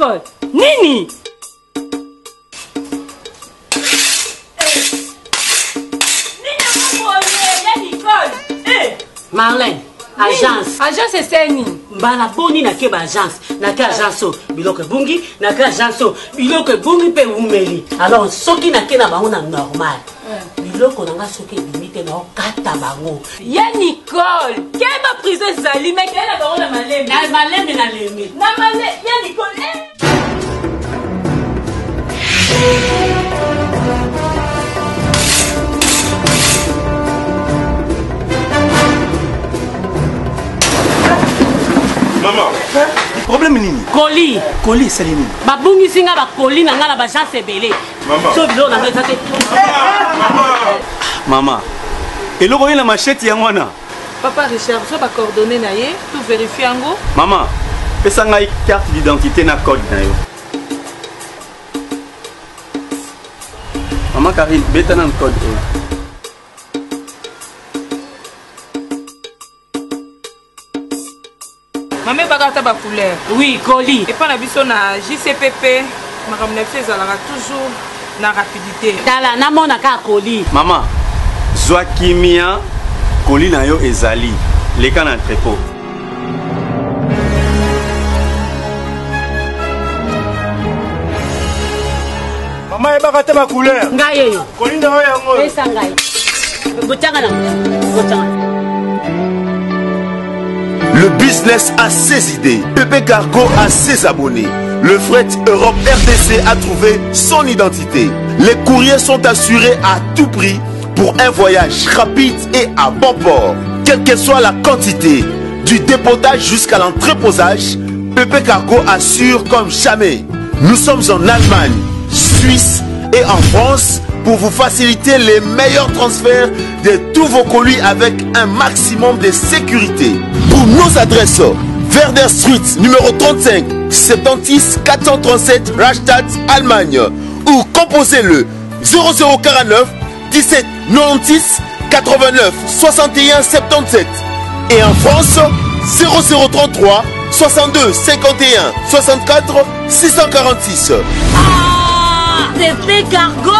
Nicole, Nini. Marlène, agence. Agence c'est Seni. Bala boni na ke ba agence. Na ke agence o biloko bungi, na ke agence o biloko bungi pe umeli. Alors soki na ke na bango na normal. Biloko na nga soki limite na kata bango. Ya Nicole, quelle ma prison zali mais quelle a bango na maleme. Na maleme na leme. Na maleme, ya Nicole. Maman, problème nini? Colis. Colis, c'est nini? Babungi singa ba colis na nga la ba agence belé. Maman. So bilo na nga tate. Maman. Et l'eau la machette yangwana. Papa Richard, so ba coordonner na ye, tout vérifier ango. Maman, pesa ngai carte d'identité na code na yo. Maman Karine, beta na code. Maman bagata ba couleur. Oui, colis. Et pas la biso na JCPP, ma ramnefse ezalaka toujours na rapidité. Tala na mona ka colis. Maman, zwa kimia colis na yo ezali. Leka na entrepôt. Maman ebaka te ba couleur. Ngaye yo. Colis na yo yango. Esa ngaye. Botanga na. Botanga. Le business a ses idées, Pépé Cargo a ses abonnés. Le Fret Europe RDC a trouvé son identité. Les courriers sont assurés à tout prix pour un voyage rapide et à bon port. Quelle que soit la quantité, du dépotage jusqu'à l'entreposage, Pépé Cargo assure comme jamais. Nous sommes en Allemagne, Suisse et en France pour vous faciliter les meilleurs transferts de tous vos colis avec un maximum de sécurité. Pour nos adresses, Werder Street numéro 35 76 437 Rastatt, Allemagne, ou composez-le 0049 17 96 89 61 77. Et en France, 0033 62 51 64 646. Pépé Cargo.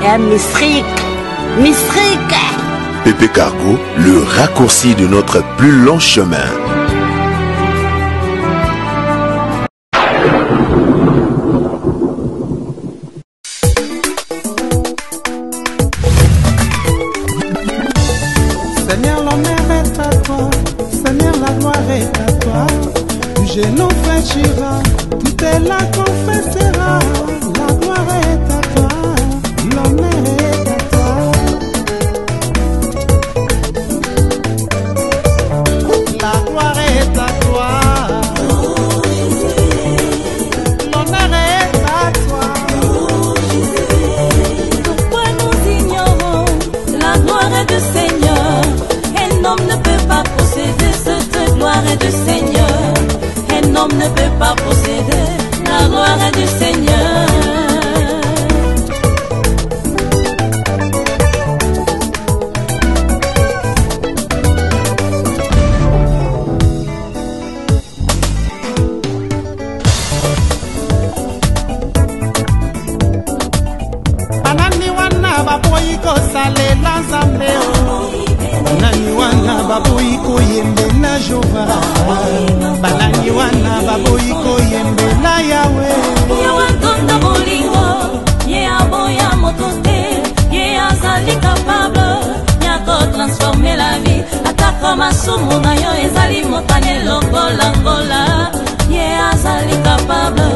Et Mistrik. Pépé Cargo, le raccourci de notre plus long chemin. Seigneur, l'honneur est à toi. Seigneur, la gloire est à toi. Je nous fléchira, tout est là confessera. La gloire est à toi, l'honneur est à toi. La gloire est à toi. L'honneur est à toi. Pourquoi nous ignorons la gloire du Seigneur? Un homme ne peut pas posséder cette gloire du Seigneur. Un homme ne peut pas posséder la gloire du Seigneur. Banani wana baboyi kosalela Nzambe o. Banani wana baboyi koyembela Jehova. Banani wana baboyi koyembela Yawe. Yawe tonda bolingo, ye aboya moto te, ye azali capable ya kotransformer la vie. Ataka masumu na yo ezali motane lokola ngola, ye azali capable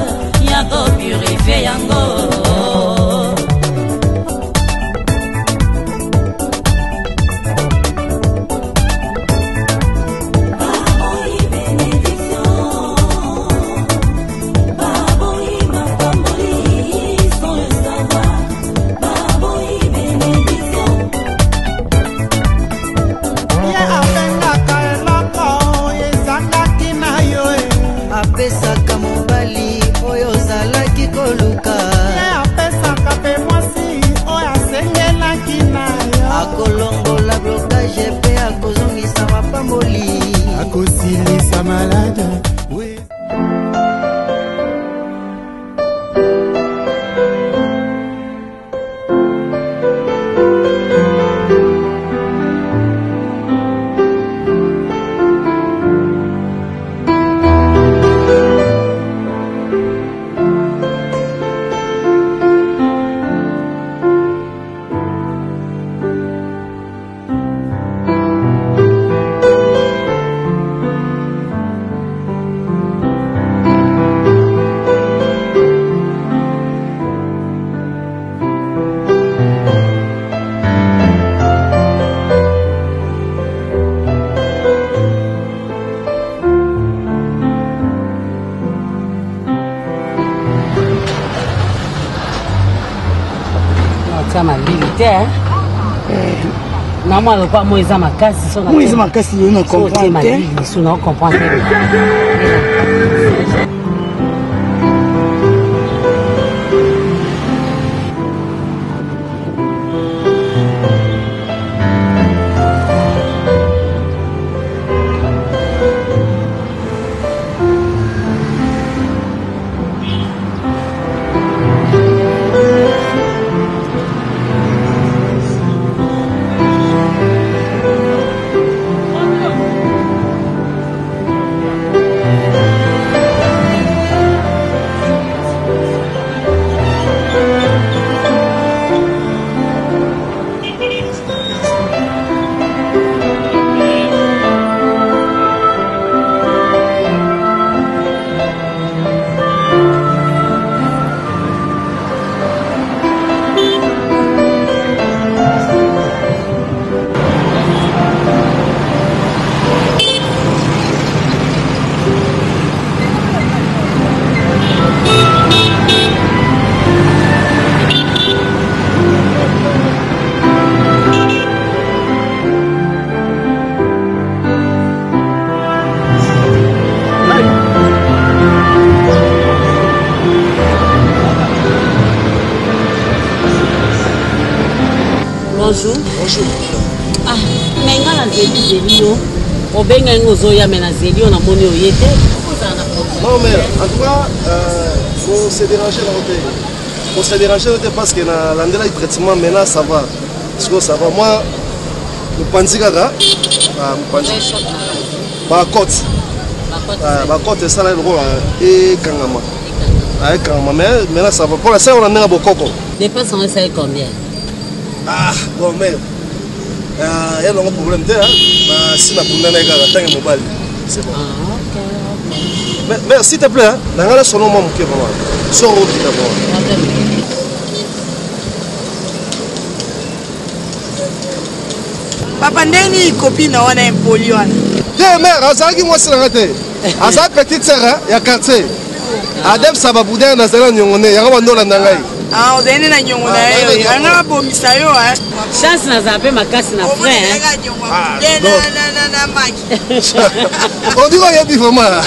ya kopurifier yango. ça malili te na moi pas moi ça makasi so na moi ça makasi yo na comprendre te so na comprendre Bonjour. Bonjour. Ah, mais nga na zeli yo. Obenga ngozo ya mena zeli yo na moni oyete. Non mais en tout cas faut se déranger là côté. Faut se déranger là parce que na landela le traitement maintenant ça va. Parce que ça va moi le panzikaka panzi. Ba côte. Ba côte ça là le roi et kangama. Ah kangama mais maintenant ça va pour la ça on a nga bokoko. Dépense on sait combien? Ah, bon, mais il y a un problème. Si la mobile, c'est bon. Mais s'il te plaît, dans la son nom, mon cœur, son route d'abord. Papa, n'est-ce pas copine, on a un polio. Tiens, mère, Azaki, moi, c'est l'arrêté. Azaki, petite sœur, il y a quartier. Adem Sababoudin, Nazala, Nyongone, il y a un nom d'Angaï. Ah, on est na nyongo na yo. Anga bomisa yo chance na zape makasi na frère. Na maki. On dit qu'il y a du vraiment là.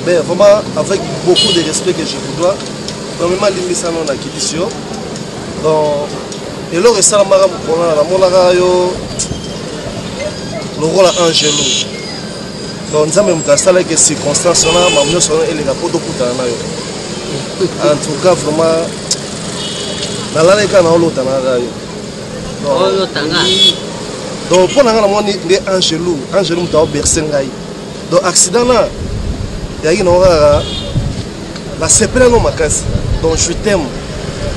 Mais vraiment avec beaucoup de respect que je vous dois, normalement l'émission on a quitté sur. Donc et là récemment pour la monara yo le rôle Angelo. Donc nous avons mis que circonstances là, mais nous et les rapports de en tout cas vraiment dans la cas na l'autre na yo. Donc pour nous moi ni Angelo mta bercer ngai. Donc accident là il y a une la sepele no makasi. Donc je t'aime.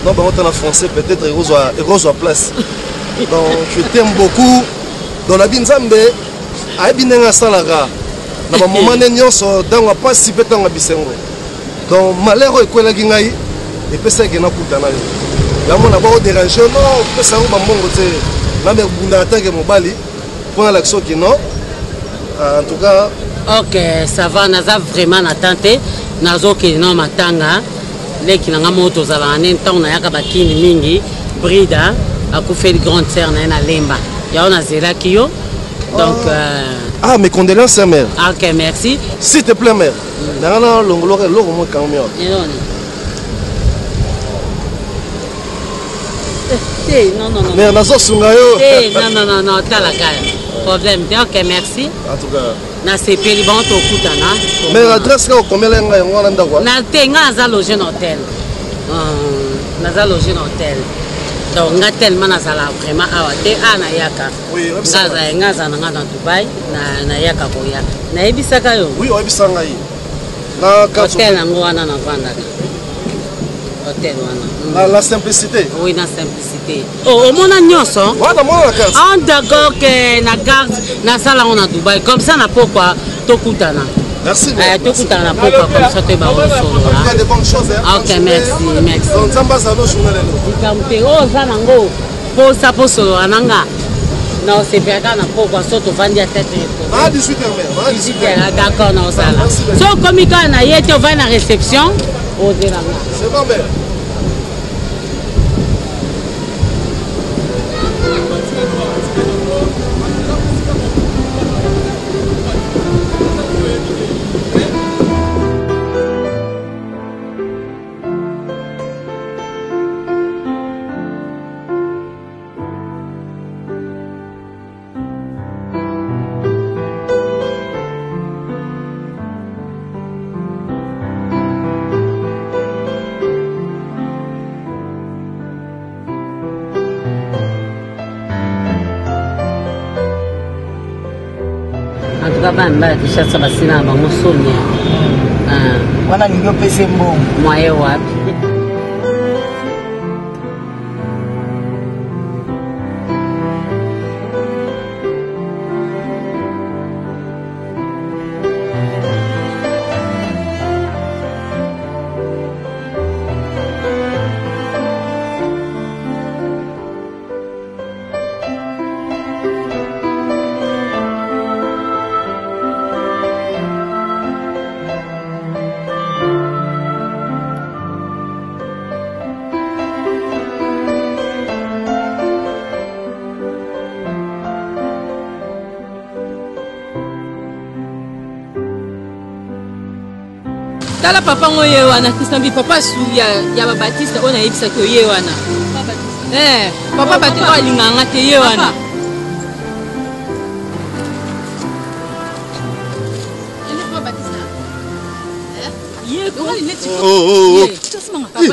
Non bah on en français peut-être et place. Donc je t'aime beaucoup. Dans la binzambe a binenga salara. Na ba moment nyonso dans pas si pétant na bisengo. Donc malheur ekwelaki ngai et pesa ke na kutana yo. Ya mona ba déranger non pesa ngo ba mbongo te. Na me bunda attaque mobali pour l'action qui non. En tout cas OK, ça va naza vraiment na tante nazo ke no matanga leki na moto za ba nenta na yaka bakini mingi brida akufeli grande sœur na lemba. Ya ona zela kiyo. Donc ah, mes condoléances, mère. Ok, merci. S'il te plaît, mère. Non, non, non, non, non. Mère, non, non, non, t'as la caille. Problème. Ok, merci. En tout cas. Na sepeli bon to kutana. Mais l'adresse là, combien là, on a d'accord. Na tenga za loger dans hôtel. Na za loger dans hôtel. Donc nga tellement nazala vraiment awate ana yaka. Oui, ngaza na Dubai na yaka koya. Na ebisaka yo. Oui, ebisanga yi. Na hotel ngo wana na vanda. Hotel wana. La simplicité. Oui, la simplicité. Oh, mona nyonso. Voilà, mona la carte. En d'accord que na carte na sala on a Dubai comme ça na pourquoi tokutana. Merci. Tokutana pourquoi comme ça te ba solo. Il y a de bonnes choses. OK, merci, merci. Donc Zamba ça no journal là. Dikampe o za nango. Po sa po solo ananga. Non, c'est bien quand on a pourquoi ça tu vas dire tête. Ah 18h mère. 18h d'accord non ça là. So comme quand on a été on va à la réception, on dit là. C'est bon mère. Bana kisha saba sina bango sonia. Wana ningo pese mbongo. Mwaye wapi? Tala papa ngoye wana Christian papa su ya ba Baptiste ona yebisa ko ye wana. Papa Baptiste ko alinganga te ye wana.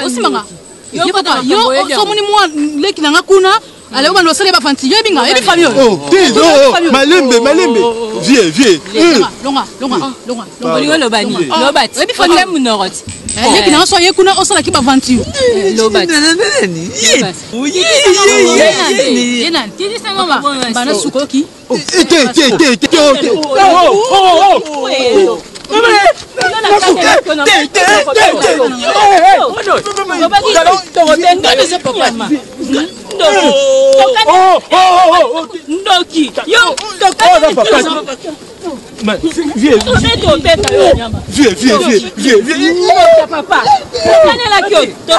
Osimanga. Yo papa yo somoni mwa leki nanga kuna. Allez, on va lancer les bafanti. Yo binga, ebi famio. Malembe. Viens. Longa. Lo bani. Lo bat. Ebi famio munorot. Leki na so ye kuna osala ki bafanti. Lo bat. Yenan, ti di sangoma. Bana sukoki. Ndoki yo viens papa kanela kyo to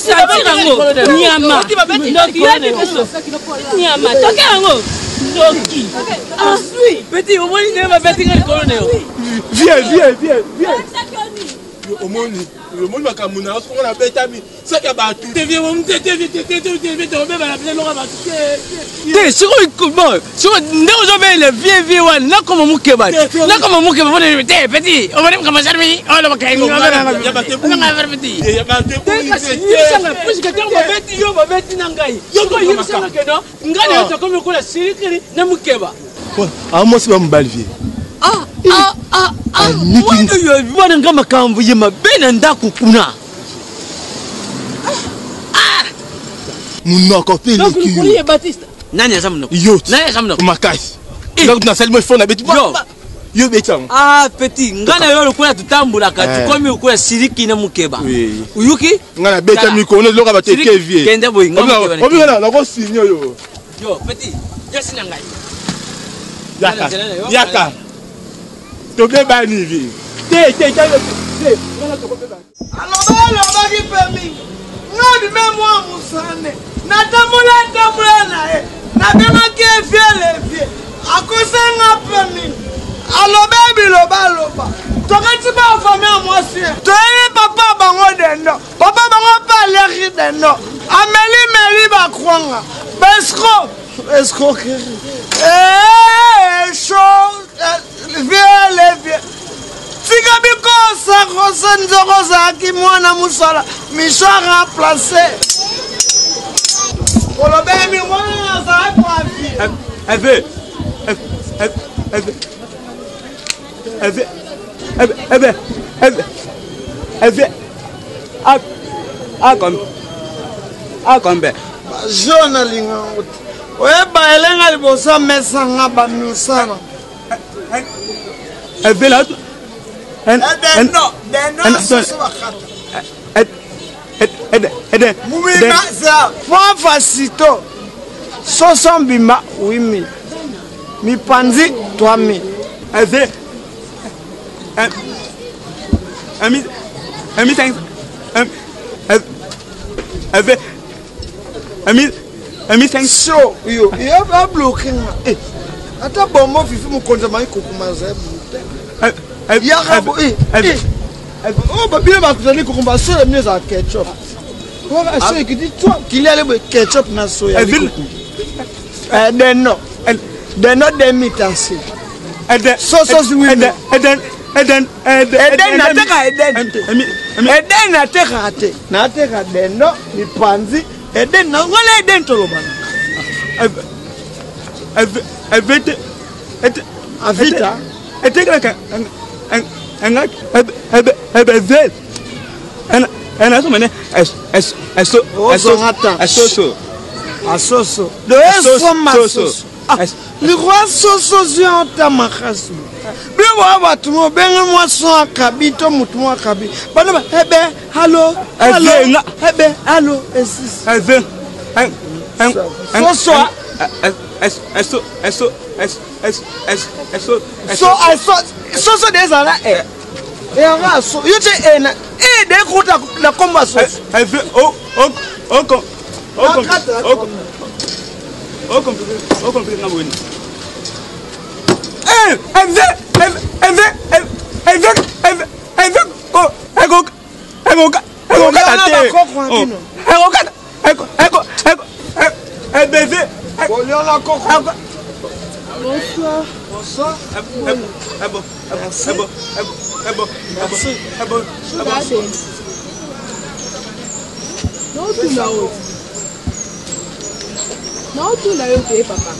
satirango nyama nyama tokango ndoki petit au moins il va faire le colonel viens omoni le monde va comme na on a betami ça qui ba tout devient on devient tomber ba la pleine on va te sur comment sur ndeko zo be le vieux one na comme mukeba on est petit on va même comme ça mi on va kai on va faire petit ya ba te pour que tu vas petit yo va petit nangai yo ko yimisa que non ngana to comme ko la sirikiri na mukeba ah moi c'est pas mbal vieux mwana yo bwana ngama kamvu yema bena ndako kuna munoko pe donc le Baptiste nani asamno makasi donc na salimo fona beti yo betang petit ngana yo lokula tutambula ka tukomi ukula siriki na mukeba uyuki ngana beta mikono loka bateke vie kende boy ngama obina na ko sinyo yo petit yo sinanga yaka tobe bani vi aloba ki permis ngadi memwa musane natamula nae nabenga ke vie akosenga permis aloba biloba tokati ba famille mwasi toyeli papa bango dendo papa bango pa leri dendo ameli bakwanga escroc vieux tika bikosa kosenzo zaki mwana musala miso remplacé olobe mi mwana za kwa vie akombe jona linga oyeba elenga libosa mesanga bamisana facito Soso bima 8000. Mipanzi 3000. Avec 1500 yo va bloquer ata bombo fifi mokonza mai kokumaza yarabo oh babile bakuzani kokumba so le mieux à ketchup voilà c'est qui dit toi qu'il y a le ketchup na soya deno demi-tasse sauce oui Eden nateka deno mipanzi Eden na ngole Eden tolobana avita etegraka ana somene asoso de eso le roi soso zianta makasu bebo abatumo benga mwaso akabito mutumo akabi bana ebe hallo ebe hallo esis so desala era so yote ena de kota la komba so Non, tout là, ok, papa.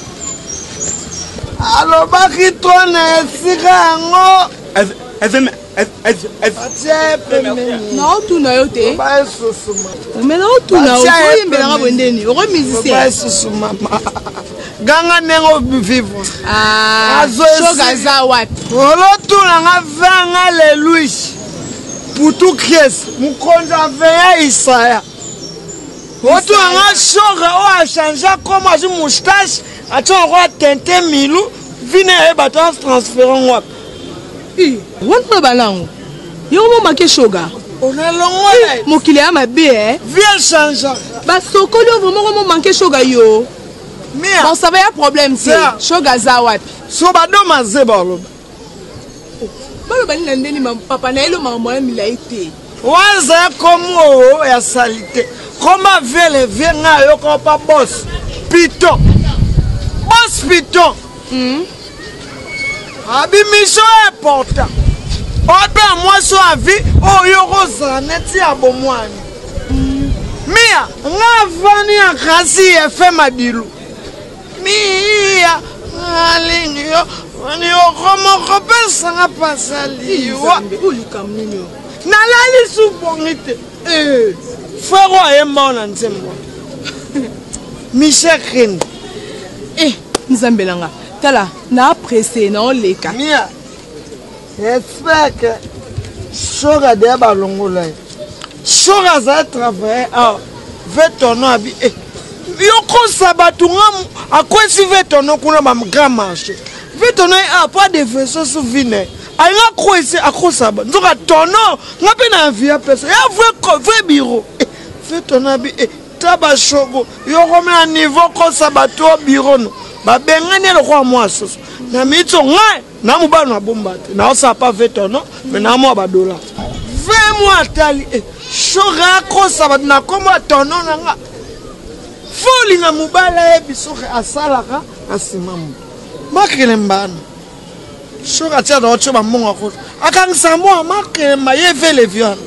Alors, baki toi na esika ngo. Non, tout là, ok. Mais non, tout là, ok. Mais là, on est ni. On est musicien. Ganga nengo vivre. Ah. Chogaza wat. Olo tout là nga vanga le Louis. Pour tout kies. Mukonza veya Isaya. Otu anga choga o a changé comme a moustache. Atu on tente milou. Vine e batas transférer wap. Won pa balango. Yo mo make choga. On est long. Mokili a ma be viens changer. Ba sokolo vraiment mo manquer choga yo. Mia. Bon ça va y a problème c'est choga za wapi. So ba do mazeba lo. Balo bani na ndeni papa na elo mama milaite. Waza comme ya salité. Comment vele venga yo ko pa boss. Piton. Boss piton. Abi mission important. Oba moi so avi o yo rozaneti abomwani. Mia, nga vani akasi efe madilu. Mia, alingyo, wani okomo kopesa nga pasaliwa. Nalali subongite. Frère aye mona nzembo. Michel Ken. Nzambelanga. Tala, na pressé na oleka. Mia. J'espère que Choga de balongola. Choga za travailler à vetono abi. Yoko sabatunga akwesi vetono kuna ba grand marché. Vetono a pas de vaisseau souverain. Anga kwesi akosaba. Nzoka tono ngape na via pesa. Ya vrai bureau. Vetono abi taba chogo. Yoko me a niveau ko sabato bureau no. Ba bengane le kwa mwaso. Na mitso ngai na mubano abombate. Na osa pa vetono mais na mo ba dollar. 20 mois tali Choga ko sabat na komo tono nanga. Foli na mubala ebisoke asalaka asimamu. Makele mbana. Choga tia do choba monga ko. Akangisa mo makele maye vele vion.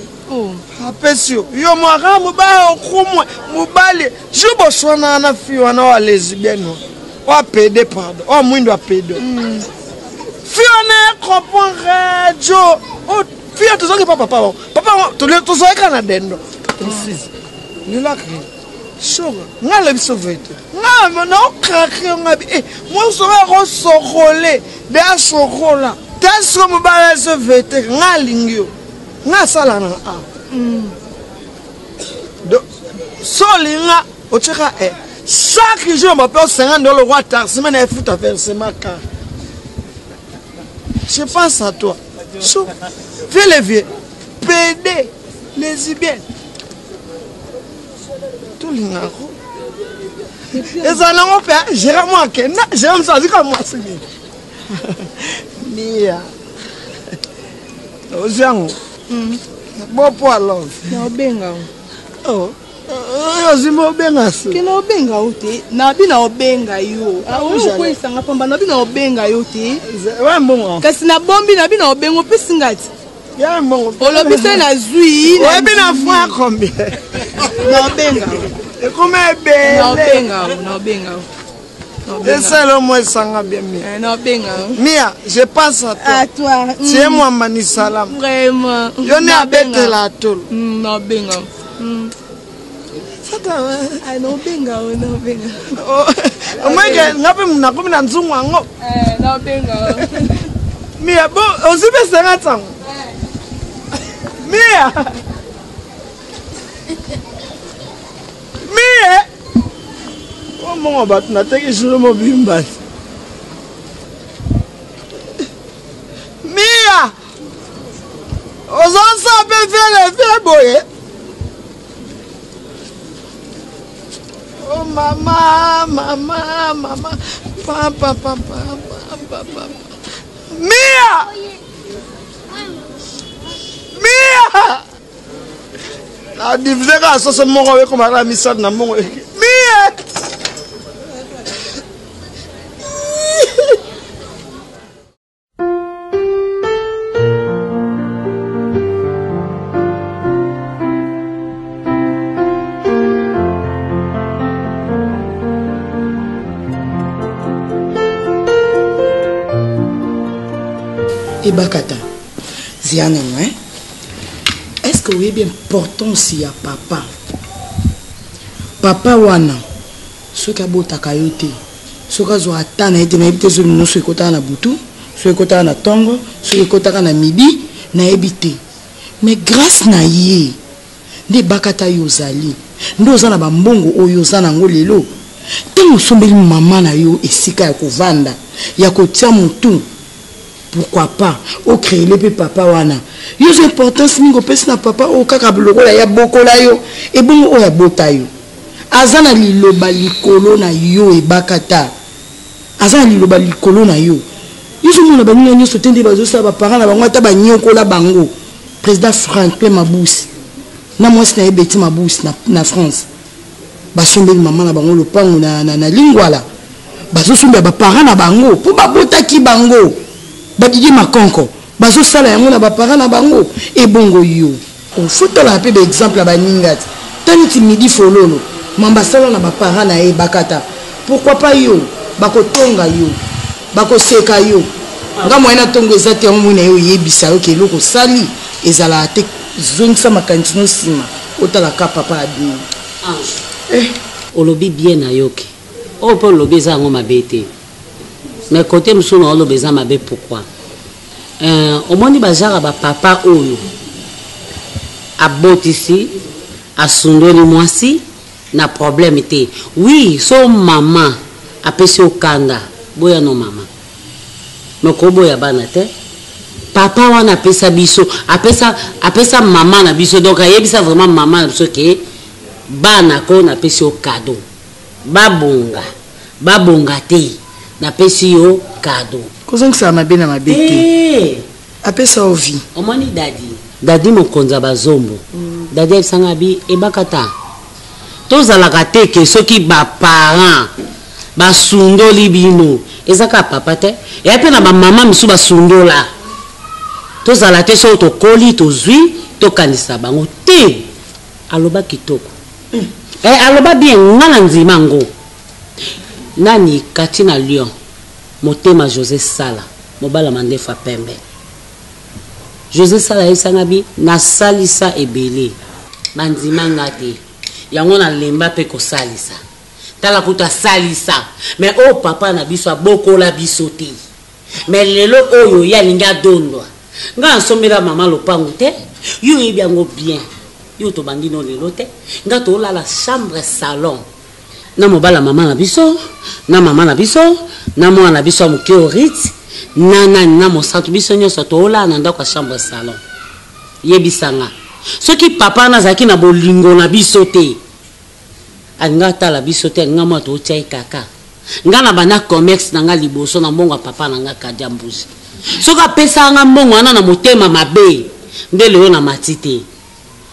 Apesio yo mwaka mubala okumwe mubale jubo shwana na fiwa na wa lesbienne. Wa pede pardon. O mwindo wa pede. Fiwa na comprendre jo. O fiwa tozoki papa. Papa tozoeka na dendo. Precise. Nila kri. Choga, ngale biso vete. Ngame na okrakri ngabi. Moi sera ko sokolé, de sokola. Taso mobala se vete ngalingyo. Ngasala na a. Do solinga ocheka Chaque jour, on paye 50 $ le roi taxi, mais il faut faire ce matin. Je pense à toi. Fais les vieux. PD, les ibiens. Tout le monde. Et ça n'a pas fait. J'irai moi. J'irai me choisir comme moi. Mia. Ojango. Bon poilon. Na obenga. Oh. Ozimo obenga so. Ke na obenga ote. Na bi na obenga yo. Ko isanga pamba na bi na obenga yo te. Ouais bon. Kasi na bombi na bi na obenga opesi ngati. Ya bon. Olobi se na zui. Ouais bi na fois combien? Na obenga. Et comment belle. Na obenga, na obenga. Et c'est le mot sanga bien Mia. Na obenga. Mia, je pense à toi. À toi. Tu es moi mani salam. Vraiment. Yo ne abete la tol. Na obenga. Sata wa. Ah na obenga, na obenga. Oh, moi ngapi mnakomi na nzungu wango. Na obenga. Mia, bon, ozibe sanga tango. Mia. Mia. Oh mon bat na teki juro mo bimba. Mia. Ozan sa pe faire boye. Oh mama. Papa. Mia. La divise ka so se mo we ko mara mi sad na mo. Mia. Bakata, Ziane, est-ce que vous avez bien important si y a papa? Papa wana, ce qui a beau takayote, ce qui a beau atana et n'habite sur nous, ce qui a na butu, ce qui a na tongo, ce qui a na midi, na habité. Mais grâce na ye, ne bakata yozali, nous on a bambongo o yozana ngolelo. Tant sombeli maman na yo esika ya kovanda, ya kotia mutu. Pourquoi pas au créer le papa wana yo importance ningo pesi na papa o kaka biloko la ya bokola yo e bongo o ya bota yo azana liloba likolo na yo e bakata azana liloba likolo na yo yo mona baninga nyoso tende bazo sa ba parents na bango ta ba nyokola bango président Franklin Mabousi na mwasi na ebeti Mabousi na France basombeli maman na bango lopango na lingwala bazo sombela ba parents na bango po ba botaki bango badidi makonko bazo sala yango na bapara na bango e bongo yo on foto la pe exemple ba ningati taniti midi fololo mamba sala na bapara na e bakata pourquoi pas yo bakotonga yo bakoseka yo nga moyena tongo ezate yango na yo yebisa yo ke loko sali ezala te zongisa makantino sima otala ka papa abi olobi bien na yoki o po lobi za ngo mabete. Mais côté monsieur on a besoin de pourquoi au moins bazara ba papa oyo abotisi asundoli mwasi na problème té oui so maman apesi okanda boya no mama mais ko boya bana te papa wana apesa biso apesa maman na biso donc ayebisa vraiment maman na biso ke bana ko na pesi o cadeau babonga te na pesi yo cadeau kozongisa mabe na mabe te apesa ovi omoni dadi mokonza bazombo dadi sanga bi ebakata tozalaka te ke soki ba parents basundoli bino ezaka papa te et pe na ba mama misu basundola tozala te so to koli to zui to kanisa bango te aloba kitoko aloba bien ngala nzima ngo nani Katina Lyon motema José Sala mobala mandefa pembe José Sala esangabi na salisa ebele banzima ngate yango na lemba pe ko salisa tala kuta salisa mais o papa na biso abokola biso te mais lelo oyo ya linga dondwa nga nsomela mama lopango te yo ebiango bien yo to bandino lelo te nga to la chambre salon na mobala mama na biso na mama na biso na mwana na biso moke orite na mosantu biso nyonso toola na ndako ya chambre salon yebisanga soki papa nazalaki na bolingo na biso te alinga tala biso te nga mwa totia kaka nga na bana commerce na nga liboso na mbongo papa na nga Kadia Mbuzi soki apesa nga mbongo wana na motema mabe nde lelo na mati te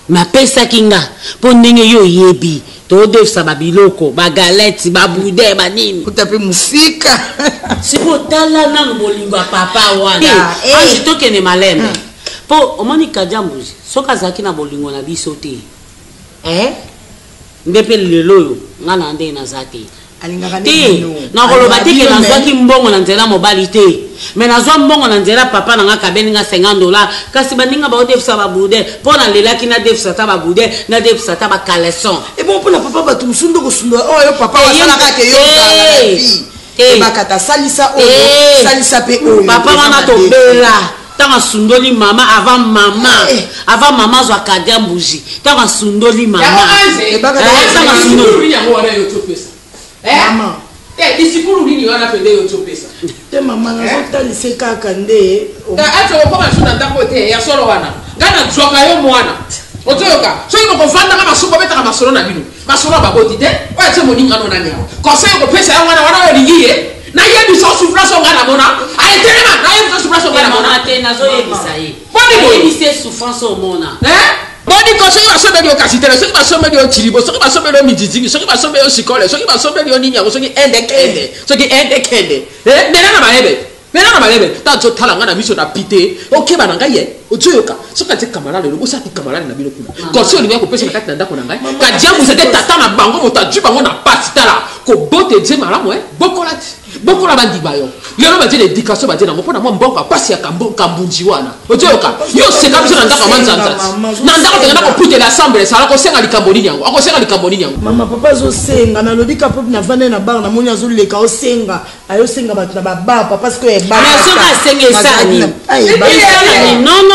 mapesaki nga mpo ndenge yo yebi todefisa babiloko bagaleti babude banini utape musika siko tala nanu bolingo ya papa wana anji tokende malembe mpo omoni Kadia Mbuzi soki azalaki na bolingo na biso te nde mpe lelo oyo nga na ndenge naza te te nakoloba te ke nazwaki mbongo na nzela mobali te me nazwa mbongo na nzela papa na nga kabeli nga $50 kasi baninga baodefisa babude mpo na lelaki nadefisa ta babude nadefisa ta bakaleson ebo mpona papa bato mosusu nde kosunda oyo papa wasalaka ke yo bakata salisa oyo salisa mpe oyo papa wana tobela tanga sundoli mama avant mama zwa Kadia Mbuzi tanga sundoli mama tanga sundoli Maman. Discipline nini wana pende yo topesa. Te mama nazotalise kaka nde. Acho okoma shuna ndako te ya solo wana. Ngana joka yo mwana. Otoyoka. So yiko kovanda kama suko beta kama solo na bino. Masolo baboti te. Wa te moninga no nanya. Conseil ko pesa ya wana yo lingiye. Na yebi so souffrance ngana mona. Ay telema na yebi so souffrance ngana mona. Te nazo yebisa ye. Boni yebi se souffrance au mona. Boni ko soki basomeli yo kasitele soki basomeli yo chilibo soki basomeli yo midizigi soki basomeli yo sikole soki basomeli yo nini yango soki endekende soki endekende mena na malebe tazo talanga na miso na pite okeba na ngai ozoyoka soki ate kamala lelo osati kamala na bino kuna kosi olinga kopesa na kati na ndako na ngai Kadia Mbuzi te tata na bango moto aju bango na pasi tala kobote je malamu bokola bandiba yo lelo batie l'éducation batie nango mpona mwa mbongo apasi ya kambunji wana ozoyoka yo seka biso na ndako amanzanzati na ndako tengana koputela assemble esala kosenga likambo nini yango akosenga likambo nini yango mama papa azosenga nalobi ka pop navande na bar namoni azoleka osenga ayosenga bato na babar papa siko soki asenga esani non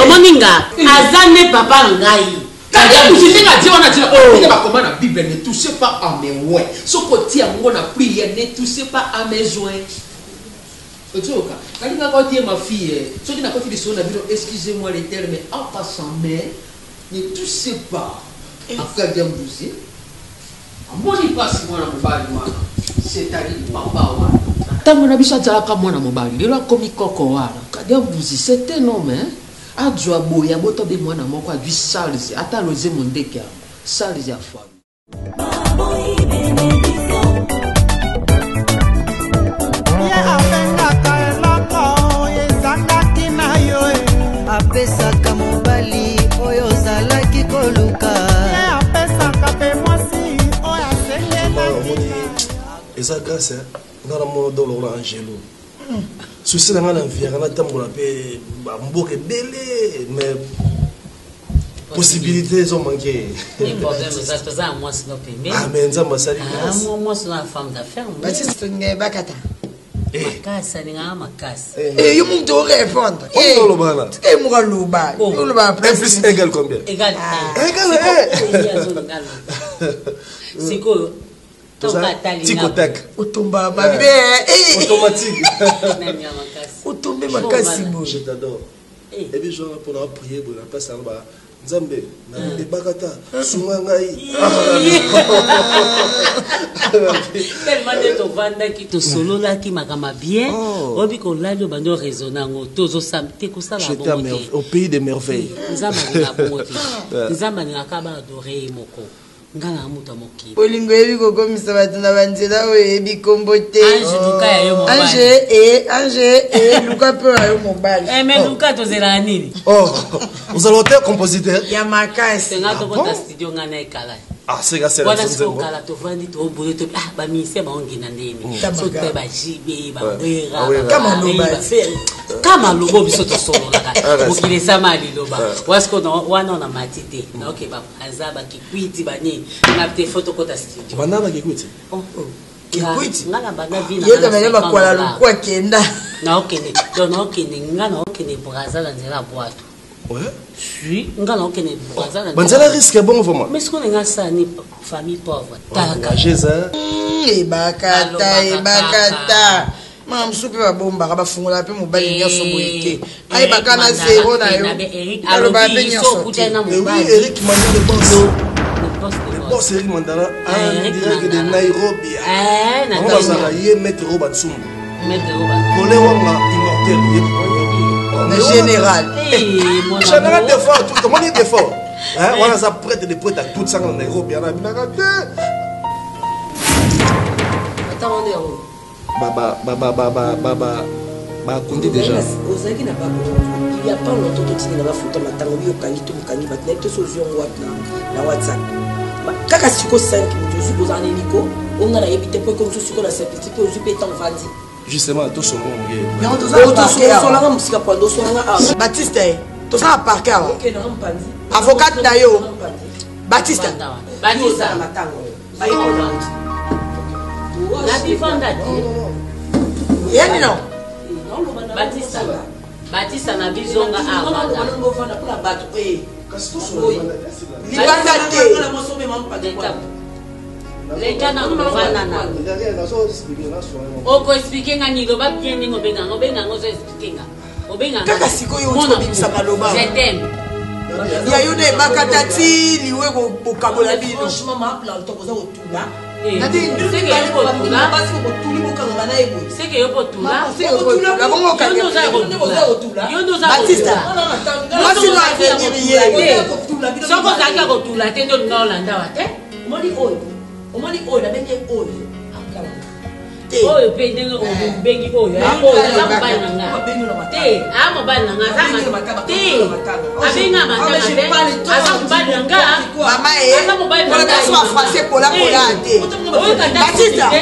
omoninga aza ne papa na ngai Kadia Mbuzi te ngati wana tila on va comment la Bible ne touchez pas à mes ouais so côté ngo na prière ne touchez pas à mes joints otoka kalinga ko tie ma fille so kina ko fili so na bino excusez-moi les termes mais en passant mais ne touchez pas à Kadia Mbuzi amoni pasi mwana mobali mwana c'est-à-dire papa wana tango na biso azalaka mwana mobali lelo akomi koko wana Kadia Mbuzi c'est un homme hein adwa boya boto be mwana moko adwi Charles ata loze mondeke Charles ya femme apesaka mobali oyo ozalaki koluka apesaka mpe mwasi oyo asengelaki eza grâce nga na mono dolora angelo souci na nga na vie nga natambola mpe bamboka ebele mais possibilité ezomanke mais nzambe asali bakata makasi alingaka makasi yo moto orépondre olobana moka loba oloba plus égal combien égal sikoyo Tic-tac. Otomba mabe. Automatique. Otombe makasi bo. Je t'adore. Et puis je vais pour prier pour la place en bas. Nzambe na bakata sunga ngai. Tellement de to vanda ki to solo la ki makama bien. Obi ko la lo bando raisonnango tozo samte ko sala bon. J'étais au pays des merveilles. Nzamba na bongote. Nzamba na kaba adorer moko. Ngala muta moki. Olingo yebi kokomisa bato na banzela oyo yebi kombo te. Ange luka ya yo mobali. Ange luka pe ya yo mobali. Mais luka tozela nini? Oh, vous allez être compositeur. Ya makasi. Nga to kota studio ngana ekala. Ah, c'est grâce à la chanson. Wana kala to vandi to bolo to ba mise ba ongi na ndeni. So te ba jibe ba wera. Kama lobo biso to solo kaka. Mokile sama liloba. Wasko no wana na matite. Na okay ba azaba kikwiti bani. Na te photo kota studio. Banana kikwiti. Oh. Kikwiti. Ngana bana vina. Yeka mele bakwala lukwa kenda. Na okene. Donc okene ngana okene braza la nzela boato. Ouais. Oui, on a aucun Banzala risque bon vraiment. Mais ce qu'on a ça ni famille pauvre. Engagé ça. Ebakata. Mam soupe ba bomba ba fungola pe mobali nyoso boyete. Ai bakana zero na yo. Alors ba pe nyoso. Oui, Eric Mandala le boss Eric Mandala en direct de Nairobi. On va s'allier mettre au Batsum. Pour les Wanga immortel. Le général. Général de fort, comment dire de fort? Hein, on a ça prête de prête à tout ça en Nairobi. On a bien regardé. Baba, comptez déjà. Il y a pas longtemps que tu n'as pas photo matango bi okani to mukani ba net to sozo na WhatsApp. Kaka siko 5 minutes je suppose en hélico, on a évité pour comme siko la simplicité pour je pétant vandi. Justement, tout ce monde. Mais on doit la musique pour dos Baptiste, tout ça à parquet. OK, non pandi. Avocat d'ayo. Baptiste. Baptiste matango. Bayi Hollande. La vivante. Yani non. Batista na bizonga awa. Leka na mvana na. Oko expliquer ngani lo ba bien ngo benga ngo zo expliquer. Obenga. Kaka sikoyo utobimisa maloba. Je t'aime. Ya yone bakatati liwe ko kabola bino. Franchement ma plan to koza otula. C'est que Batista. Moi si nous oyo pe ndenge obengi oyo aza mobali na nga te amobali na nga aza te abenga matanga te aza mobali na nga mama aza mobali na nga aza français pola pola te Batista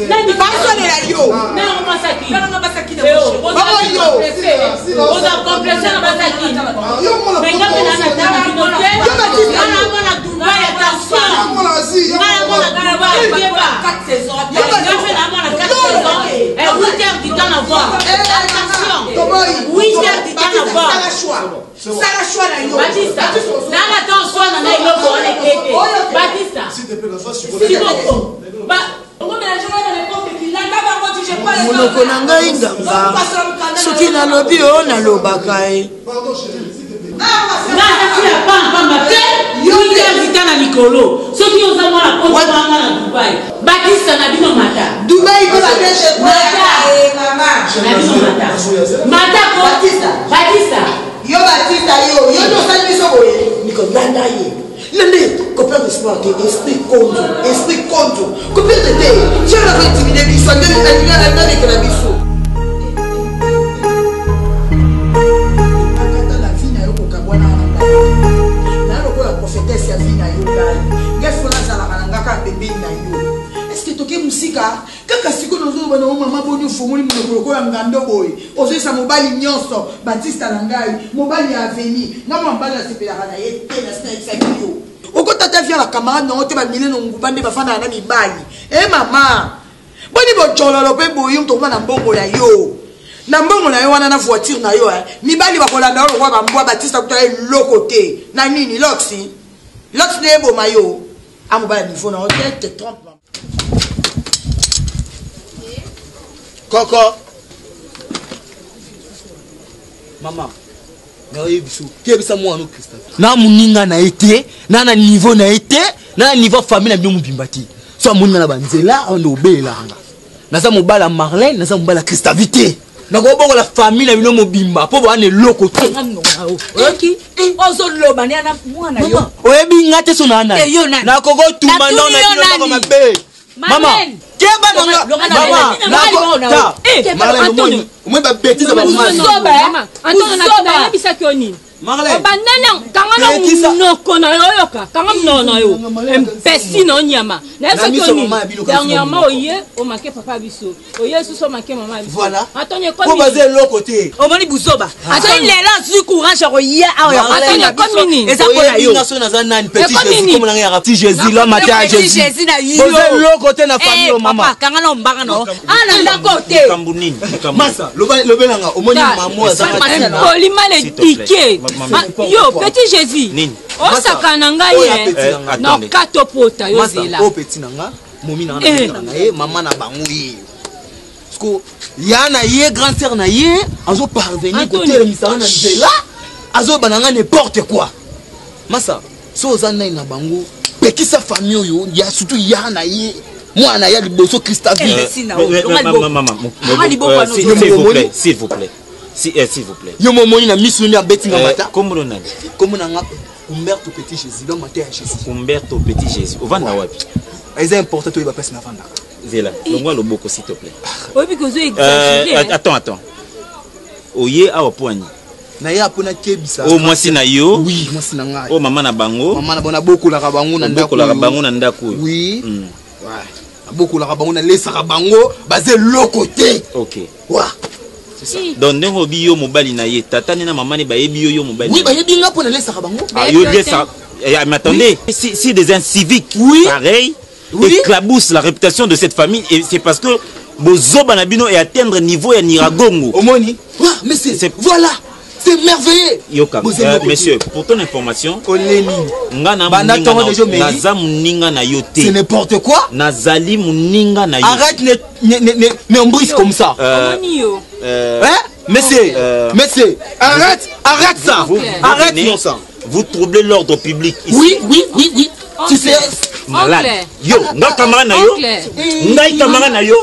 nani basolela yo nani basaki nani basaki na yo oza complexe na basaki benga pena na tanga kinote ana mona Dubai attention ana mona Dubai yeba 4 saisons. Il y a fait la mort à 4 saisons. Et 8 heures du temps à voir. Attention. 8 heures du temps à voir. Batista. N'a attention, n'a pas eu le bon écrit. Batista. S'il te plaît, la face, tu peux le on va mélanger dans l'époque qu'il n'a pas vendu, j'ai pas les monoko na ngai nganga. Soki na lobi o na lobaka e. Pardon chérie. Nga tu n'as pas encore maté. Yo ya vita na likolo. Soki oza mwana kota na Dubai. Batista na bino mata. Dubai ko la pêche kwa mama. Na bino mata. Mata ko Batista. Yo Batista yo no sali biso boye. Niko nanda ye. Lele, copain de sport, esprit contre. Copain de thé. J'ai la intimidé biso, ndé na que la biso. Est-ce que toke musika kaka siko nozo bana mama boni fumuli munoko ya ngando boy ozesa mobali nyonso Batista na ngai mobali ya Aveni na mobali ya sepela kana yete na sna exakio okota ta via la camarade no te ba mileno ngubande bafana na mibali mama boni bo jololo pe boyi mtoma na mbongo ya yo na mbongo na yo wana na voiture na yo mibali bakolanda ro kwa bambwa Batista kutala lokote na nini loxi nebo mayo amobala niveau na hôtel te trompe Coco. Maman. Qu'est-ce moi nous Christophe? Na muninga na été, na niveau na été, na niveau famille na bien mubimbati. So muninga na banzela on obela nga. Na za mobala Marlène, na za mobala Christavité. Na go bongo la famille na bino mobimba po ba ne loko to. Oki, ozo loba ni ana mwana yo. Oyebi ngate so na na. Na kogo tuma na kilo ko mabe. Mama, keba nanga. Mama, na Marlène, moi ba bêtise ba mama. Antonio na bisa kioni. Marlène. Kanga noko na yo yoka. Kanga mnona yo. Mpesi no nyama. Na eso toni. Dernièrement oye, o manqué papa biso. Oye sous manqué maman biso. Voilà. Attendez quoi? Ko baser l'autre côté. O moni buzoba. Attendez lela su courage oye awa. Attendez quoi mini? Eza ko ya yo. Naso na zana petit Jésus comme na ya petit Jésus là matin Jésus. Jésus na yo. Baser l'autre côté na famille maman. Papa kanga na mbanga no. Ala nda côté. Kambunini. Massa, le belanga au moni maman azanga. Polima le ticket. Yo petit Jésus. O sakana ngai na kato pota yo zela. O petit nanga, momi na na ye, maman na bango ye. Parce que ya na ye grand sœur na ye, azo parvenir côté le misana na zela, azo bananga n'importe quoi. Massa, so zana na bango, pekisa famille yo, ya surtout ya na ye. Moi na ya liboso Christophe. S'il vous plaît. S'il vous plaît. Yo momoni na misuni ya beti ngambata. Comment on a dit? Comment on a Umberto Petit Jésus, le matin à Jésus. Umberto Petit Jésus. Au Vanda Wapi. C'est important que tu vas passer na Vanda. Zela, donne-moi le boko s'il te plaît. Oui, parce que attends. Oye awa poani. Na ya pona kebisa. Oh moi si na yo. Oui, moi si na ngai. Oh maman na bango. Maman na bona beaucoup la bango na ndako. Beaucoup la bango na ndako. Oui. Ouais. Beaucoup la bango na lesa bango basé l'autre côté. OK. Ouais. C'est ça. Donc ndenge biyo mobali na ye tata ni na maman ni ba yebi yo mobali. Oui, ba yebi nga pona lesa bango. Ah yo bien ça. Mais attendez, si des inciviques pareil éclaboussent la réputation de cette famille et c'est parce que Bozo Banabino est atteindre niveau ya Niragongo. Omoni. Mais c'est voilà. C'est merveilleux. Yoka, monsieur, pour ton information, c'est n'importe quoi. Nazali muninga na yo. Arrête ne embrise comme ça. Monsieur, arrête ça. Arrête non ça. Vous troublez l'ordre public ici. Oui. Tu sais. Malade. Yo, nga camarade na yo. Nga camarade na yo.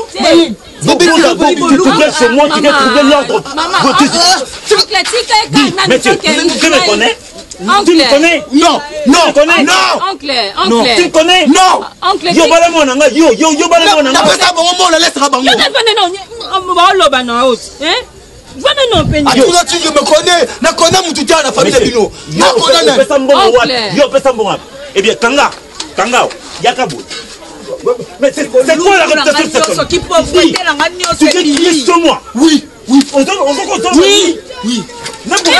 Tu viens chez moi, tu viens trouver l'ordre. Mais tu me connais? Tu me connais? Non. Tu me connais? Non. Yo bala mona nga yo bala mona nga. Pesa bongo mona laisse bango. Tu me connais? Na connais mon tuteur la famille de Bino. Na connais. Pesa mbongo wapi? Yo pesa mbongo wapi? Eh bien Kanga, Yakabo. Mais c'est quoi la réputation de cette femme? Tu veux crier sur moi? Oui. On donne. Oui. Oncle.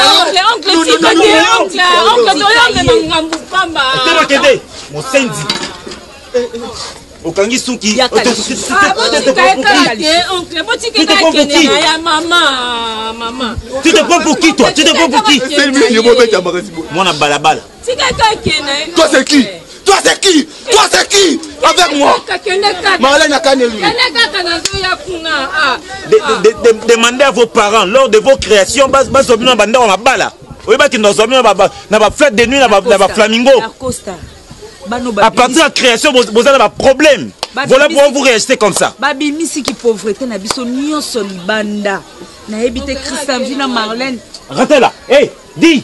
Mon sendi. Okangi Suki. Tu te prends pour qui toi? Moi na balabala. Toi c'est qui? Avec moi. Marlène a cané lui. Demandez à vos parents lors de vos créations, fête de nuit, flamingo. À partir de la création, vous avez un problème. Voilà pourquoi vous réagissez comme ça. Restez là. Hé, dis.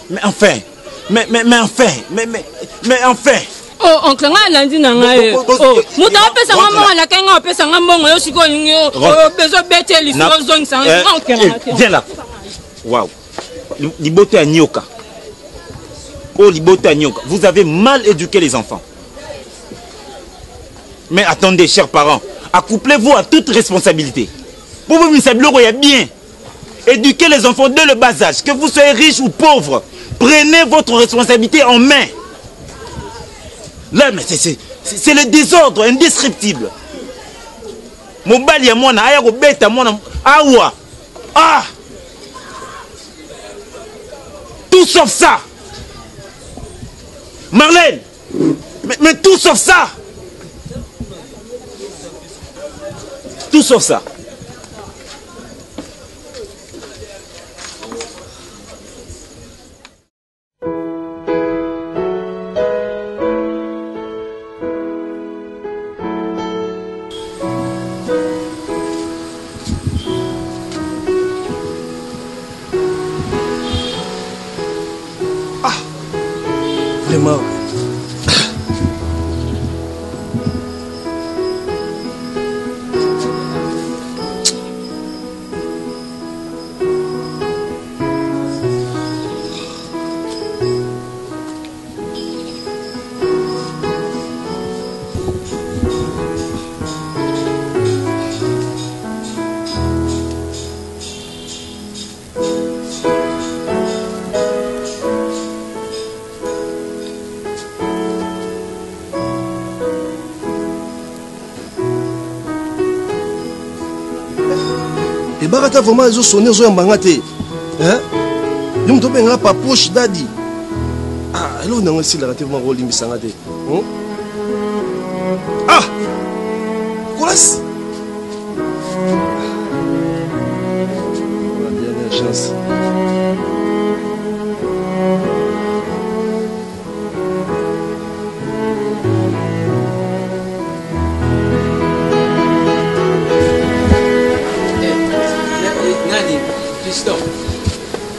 Mais enfin. Mais enfin. Oh, oncle, nga nandi na ngai. Oh, muta pesa ngamo la kenga pesa ngamo yo siko yo bezo beteli so zong sang. Viens là. Waouh. Libote à Nyoka. Oh, libote à Nyoka. Vous avez mal éduqué les enfants. Mais attendez, chers parents, accouplez-vous à toute responsabilité. Pour vous, il y a bien. Éduquez les enfants dès le bas âge, que vous soyez riches ou pauvres. Prenez votre responsabilité en main. Là, mais c'est le désordre indescriptible. Mon bali à moi, awa. Ah! Tout sauf ça. Marlène, mais tout sauf ça. Tout sauf ça. Vraiment. bakata vraiment ezo sonner zo yambanga te. Hein? Yo mto benga pa poche dadi. Ah, elo nango sila te vraiment rolimbisanga te. Ah! Kolas. La dernière chance.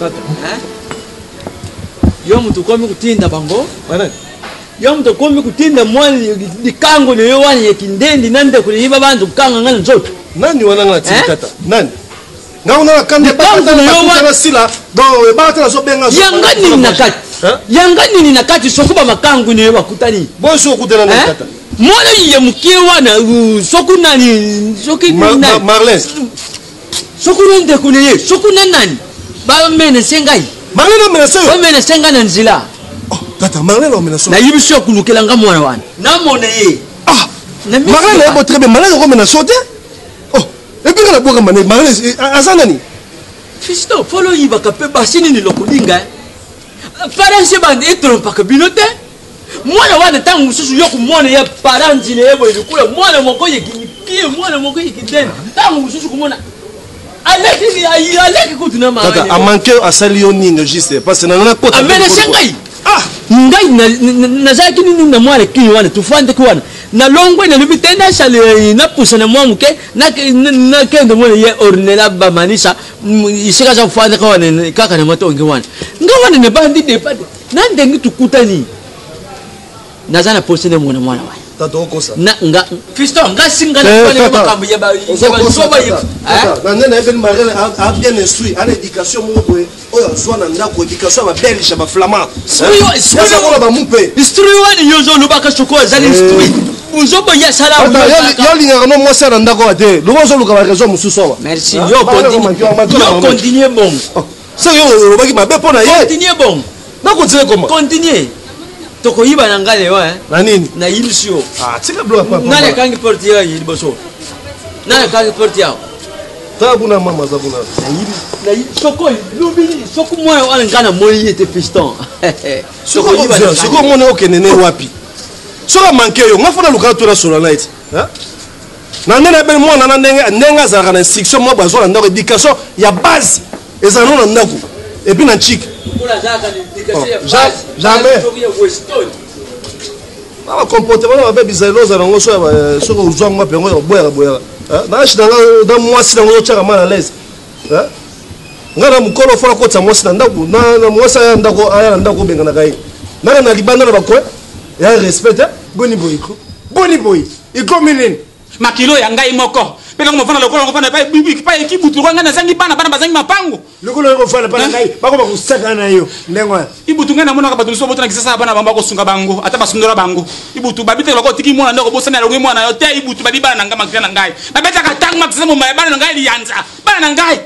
Tata, yo mtu komi kutinda bango? Yo mtu komi kutinda mwani likango ni yo wani yekindendi nande kuliiba bandu kanga ngana nzoto. Nani wana ngati tata? Nani? Ngauna kande bakata na sila do bakata zo benga zo. Yanga nini nakati? Yanga nini nakati sokuba makangu ni yo bakutani? Bo so kutana na tata. Mwana ye mkiwa na sokuna ni soki nani? Marlène. Sokuna nde kuneye, sokuna nani? Ba mene sengai. Marlène mena sengai. Ba mene sengai na nzila. Oh, tata Marlène mena sengai. Na yibisho kulukela nga mwana wana. Na mona ye. Ah. Marlène ebo très bien, Marlène ko mena sote. Oh, et puis kana boka mané Marlène azana ni. Fisto, follow yiba ka pe basini ni lokulinga. Parents bande etrompa ka binote. Mwana wana tangu mususu yoku mwana ya parents ni ebo ilikula mwana moko yekinie mwana moko yekidena. Tangu mususu kumona Aleki kutuna ma. Tata, a manqué à Salioning juste parce que na kota. Amena sengai. Ah, ngai na zaki nini na mwale kini wana tufande kwana. Na longwe na lubite na shale na pusa na mwamuke na kendo mwana ye ornela ba manisa isika za fande kwana kaka na moto ngi wana. Ngawana ne bandi de pade. Nande ngi tukutani. Nazana posene mwana wana. Kosa. Na nga Fisto nga singa na pale makambo ya ba soba ye. Na nene even Marlène a bien instruit à l'éducation moko oyo zwa na ndako éducation ba belge ba flamand. Instruit ba mumpe. Instruit wani yozo lubaka choko zali instruit. Uzobo ya sala. Ya linga no mo sala ndako ate. Lubozo luka ba raison mususo. Merci. Yo continue bon. C'est yo baki mabe pona ye. Continue bon. Na continue comment? Continue. Toko yiba na ngale wa na nini na yibisio tika block papa nale kangi porti ya yiboso nale kangi porti ya tabuna mama zabuna na soko lubini soko moyo wala ngana moyi ete piston soko yiba soko mone okenene wapi soko manke yo ngafuna luka to na solo night na nene be mwana na ndenga za na instruction mo bazwa ndako éducation ya base ezano na ndako et puis na chic jamais ba comportement ba be bizarre za ngo so soko uzwa ngwa pengo ya boya na shi na mwasi na ngo chaka mal à l'aise ngana mukolo fora ko tsa mwasi na ndako na mwasi ya ndako aya na ndako benga na kai na libanda na bakwe ya respect boni boy iko minene makilo ya ngai moko pena ko fana lokolo ko fana pa ekibutu ko ngana zangi bana bazangi mapango lokolo ko fana pa ngai bako bakusaka na yo ndengwa ibutu ngana mona ka batu so botana kisasa bana bamba ko sunga bango ata basundora bango ibutu babite loko tiki mona ndoko bosana lo mwana yo te ibutu badi bana ngama kina ngai babeta ka tangu makisa mo mai bana ngai lianza bana ngai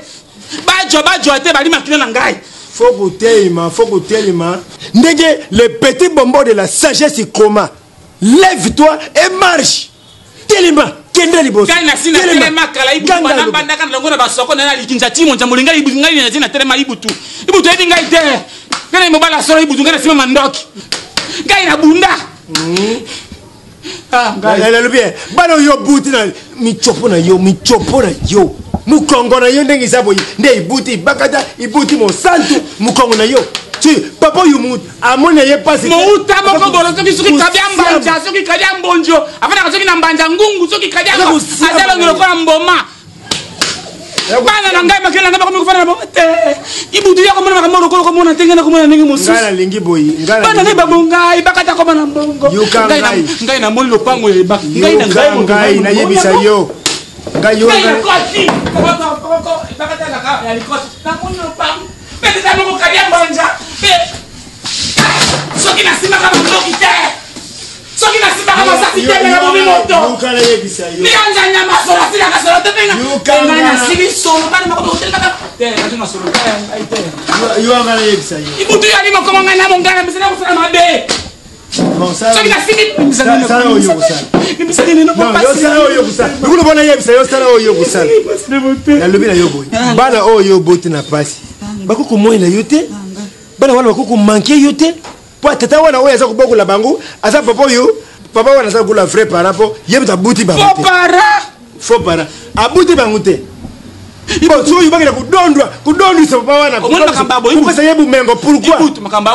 bajo te bali makina ngai faut goûter ndege le petit bonbon de la sagesse coma lève-toi et marche Telema, kenda liboso. Kana sina telema kala ibu bana banda kana ngona basoko na likinza timo njamulinga ibu ngali na tena telema ibutu. Ibutu edi ngai te. Kana mbala soro ibutu ngana sima mandoki. Ngai na bunda. Ah, ngai bien. Bana yo buti na michopo na yo. Mukongo na yo ndenge saboyi. Nde ibuti bakata ibuti mo santu mukongo na yo. Tu papa yumu amone ye pasi mouta moko bolo soki soki kabyamba soki kabyambonjo afana soki na mbanja ngungu soki kabyamba azalo ngiro kwa mboma bana na ngai makela ngai ko fana na te ibutu ya ko mona makamoro ko mona tengena ko mona ningi musu ngala lingi boy ngala bana ngai babongai bakata ko bana mbongo ngai na moli lopango ye bak ngai na yebisa yo ngai yo ngai ko ti ko bakata na ka ya likosi na moli lopango pete ta moko kabyambanja soki na sima kama ndoki te soki na sima kama sasi te na bomi moto ukala yebisa yo ni anja nyama solo sila ka solo te penga ukala na sili solo kana mako hotel kaka te na na solo ai te yo ngala yebisa yo ibutu ya limo kama ngana mongana bisena kusana mabe Bon, ça. Ça, il a fini. Ça, oyo ça. Non, yo ça oyo ça. Vous le voyez, ça yo ça oyo ça. La lobby na yo boy. Bana oyo bote na passe. Bakoko moi na yote. Bana wana bakoko manquer yote. Po tata wana oyo za kuboko la bango. Asa papa yo. Papa wana za kula frère par rapport. Yebita buti ba. Faux para. Abuti bango te. Ibo so yubaki na kudondwa sa papa wana. Pourquoi ça yebu mengo pourquoi?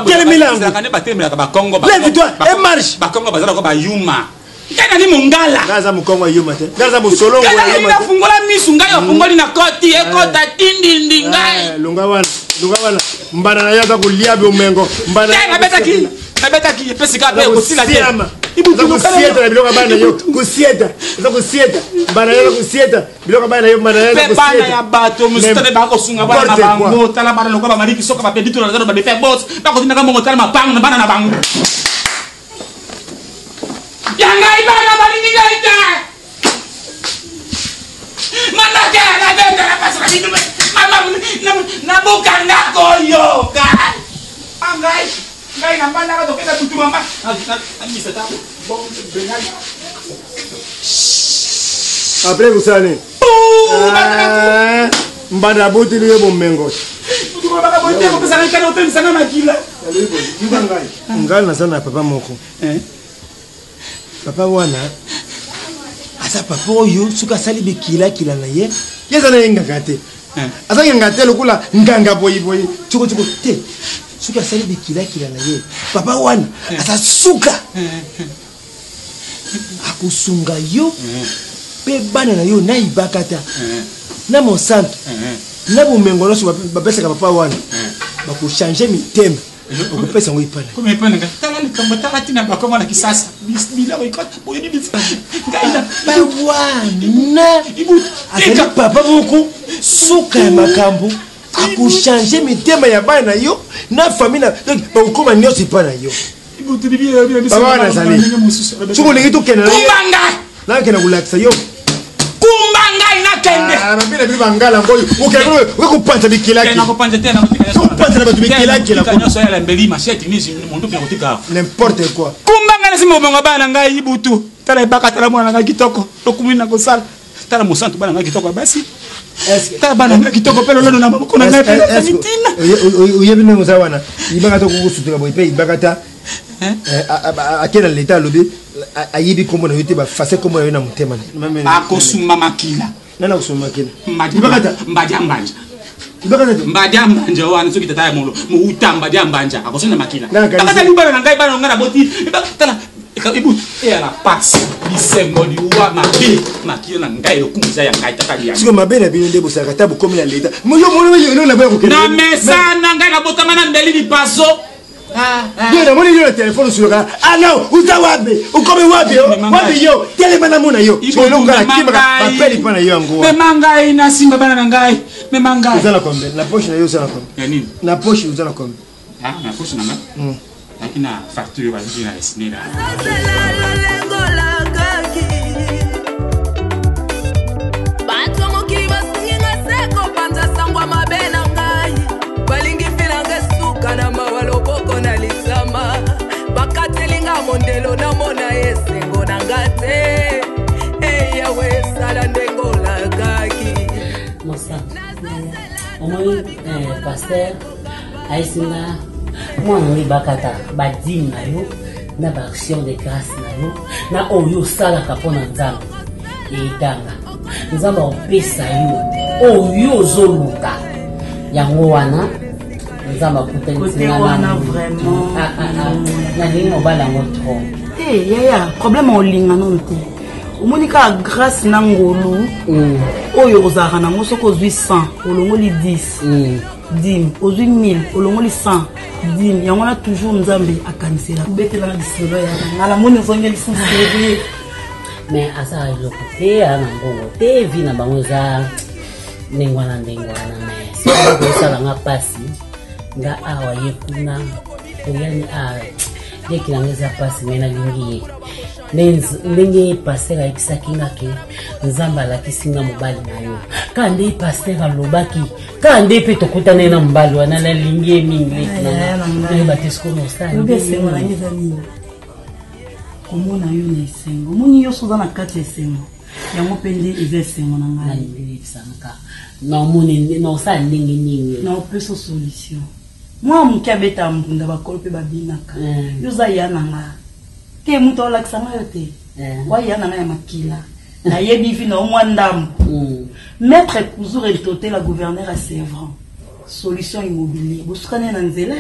Quel milango? Lève-toi et marche. Bakongo bazala ko ba yuma. Kana ni mungala. Ngaza mukongo yuma te. Ngaza musolongo yuma te. Kana fungola misu ngayo fungoli na koti ekota tindi ngai. Lunga wana. Mbana na yaza kulia bi umengo. Mbana. Nabeta ki pesika pe kusila te. Ibu kusieta na biloka bana yo. Kusieta. Mbana yo kusieta. Biloka bana yo mbana yo kusieta. Bana ya bato musitane ba ko sunga bana na bango tala bana lokaba mariki soka ba pedito na zero ba defa boss. Ba ko tinaka mongo tala mapang na bana na bango. Yangai bana balingi gaita. Mana kaya na benda na pasra bidu. Mama na buka ngako yo kai. Angai. Ngai na bana ka tokena tutu mama. Ani seta bon benga. Après vous savez. Mbanda buti liye bomengo. Ngai na sana papa moko. Papa wana asa papa oyo suka sali bikila na ye yeza na yenga kate asa yenga te lokula nganga boyi chuko te suka sali bikila na ye papa wana asa suka akusunga yo pe bana na yo na ibakata na monsanto na bumengo no so bapesa papa wana bako changer mitema okupesa ngo ipana kome ipana nga tala likambo tala tina bakongo na kisasa bismillah boyikota boyini bismillah ngaina bawana azali papa moko suka ya makambo akuchanger mitema ya bana yo na famille na bakoma nyonso ipana yo baba wana azali suko lingi tokena kumbanga na kena kulakisa yo kumbanga inakende mabila biba ngala ngoyo ukelo wekupanta bikilaki na kupanta tena kupanta na batu bikilaki la kwa so ya mbeli machete nisi mundu pia kutika n'importe quoi kumbanga nasima ubonga bana ngai ibutu tala ibaka tala mwana ngai kitoko lokumina kosala tala musantu bana ngai kitoko basi tala bana ngai kitoko pelo lono na maboko na ngai tala mitina uyebi ne musawana ibaka to kukusutuka boipe ibaka ta akena leta lobi ayibi kombo na yote ba fase kombo na mutema akosuma makila nana kusuma makila ibaka mbajambanja mbajambanja wana soki tata molo mu utamba jambanja akosuna makila akata libana na ngai bana ngana boti tala ibu era pass bisembo liwa mabe makila na ngai okumuza ya ngai tata ya siko mabe na bino ndebo saka tabu komi na leta moyo yo na ba ko na mesa na ngai na botama na ndeli di paso yo na moni yo na telephone sur ka non uzawabe ukome wapi yo telemana mona yo so lo ngala kimba ba peli pana yo ngo me mangai na simba bana na ngai me mangai uzana kombe na poche na yo uzana kombe ya nini na poche uzana kombe na poche na lakini na facture wa jina ya sinera mondelo na mona esengo na ngate eya we sala ndengo la kaki mosa omoi pasteur aisina mwana ngi bakata badini na yo na ba action de grâce na yo na oyo sala kapona nzambe eitanga nzambe opesa yo oyo zoluka yango wana nzamba kutenga wana vraiment na nini obala ngotro yaya problème olinga nonte omonika grâce na ngolu oyo ozaka nango soki ozwi 100 olongoli 10 dim ozwi 1000 olongoli 100 dim yango na toujours nzambe akanisela kubetelanga lisolo ya ngala moni ozongeli sosiyete mais asa eloko te ana mbongo te vi na bango eza ndengwana mais osalanga pasi nga awa ye kuna oyani yeki nanga eza pasi me nalingi ye ndenge paster ayebisaki nga ke nzambe alakisi nga mobali na yo ka nde paster alobaki ka nde mpe tokutana na mobali wana nalingi ye mingi leki nanga oyeba te sikoyo nosala promo na yo na esengo moni yo soza na kati esengo yango pende eza esengo na ngai sanka na moni na sa ningi na peso solution moi mukia beta mbunda bakolo pe babinaka yo za yana nga ke muto la kisanga yote wa yana nga ya makila na yebi fi na mwa ndambo maître toujours el toté la gouverneur à Sévran solution immobilier busukane na nzela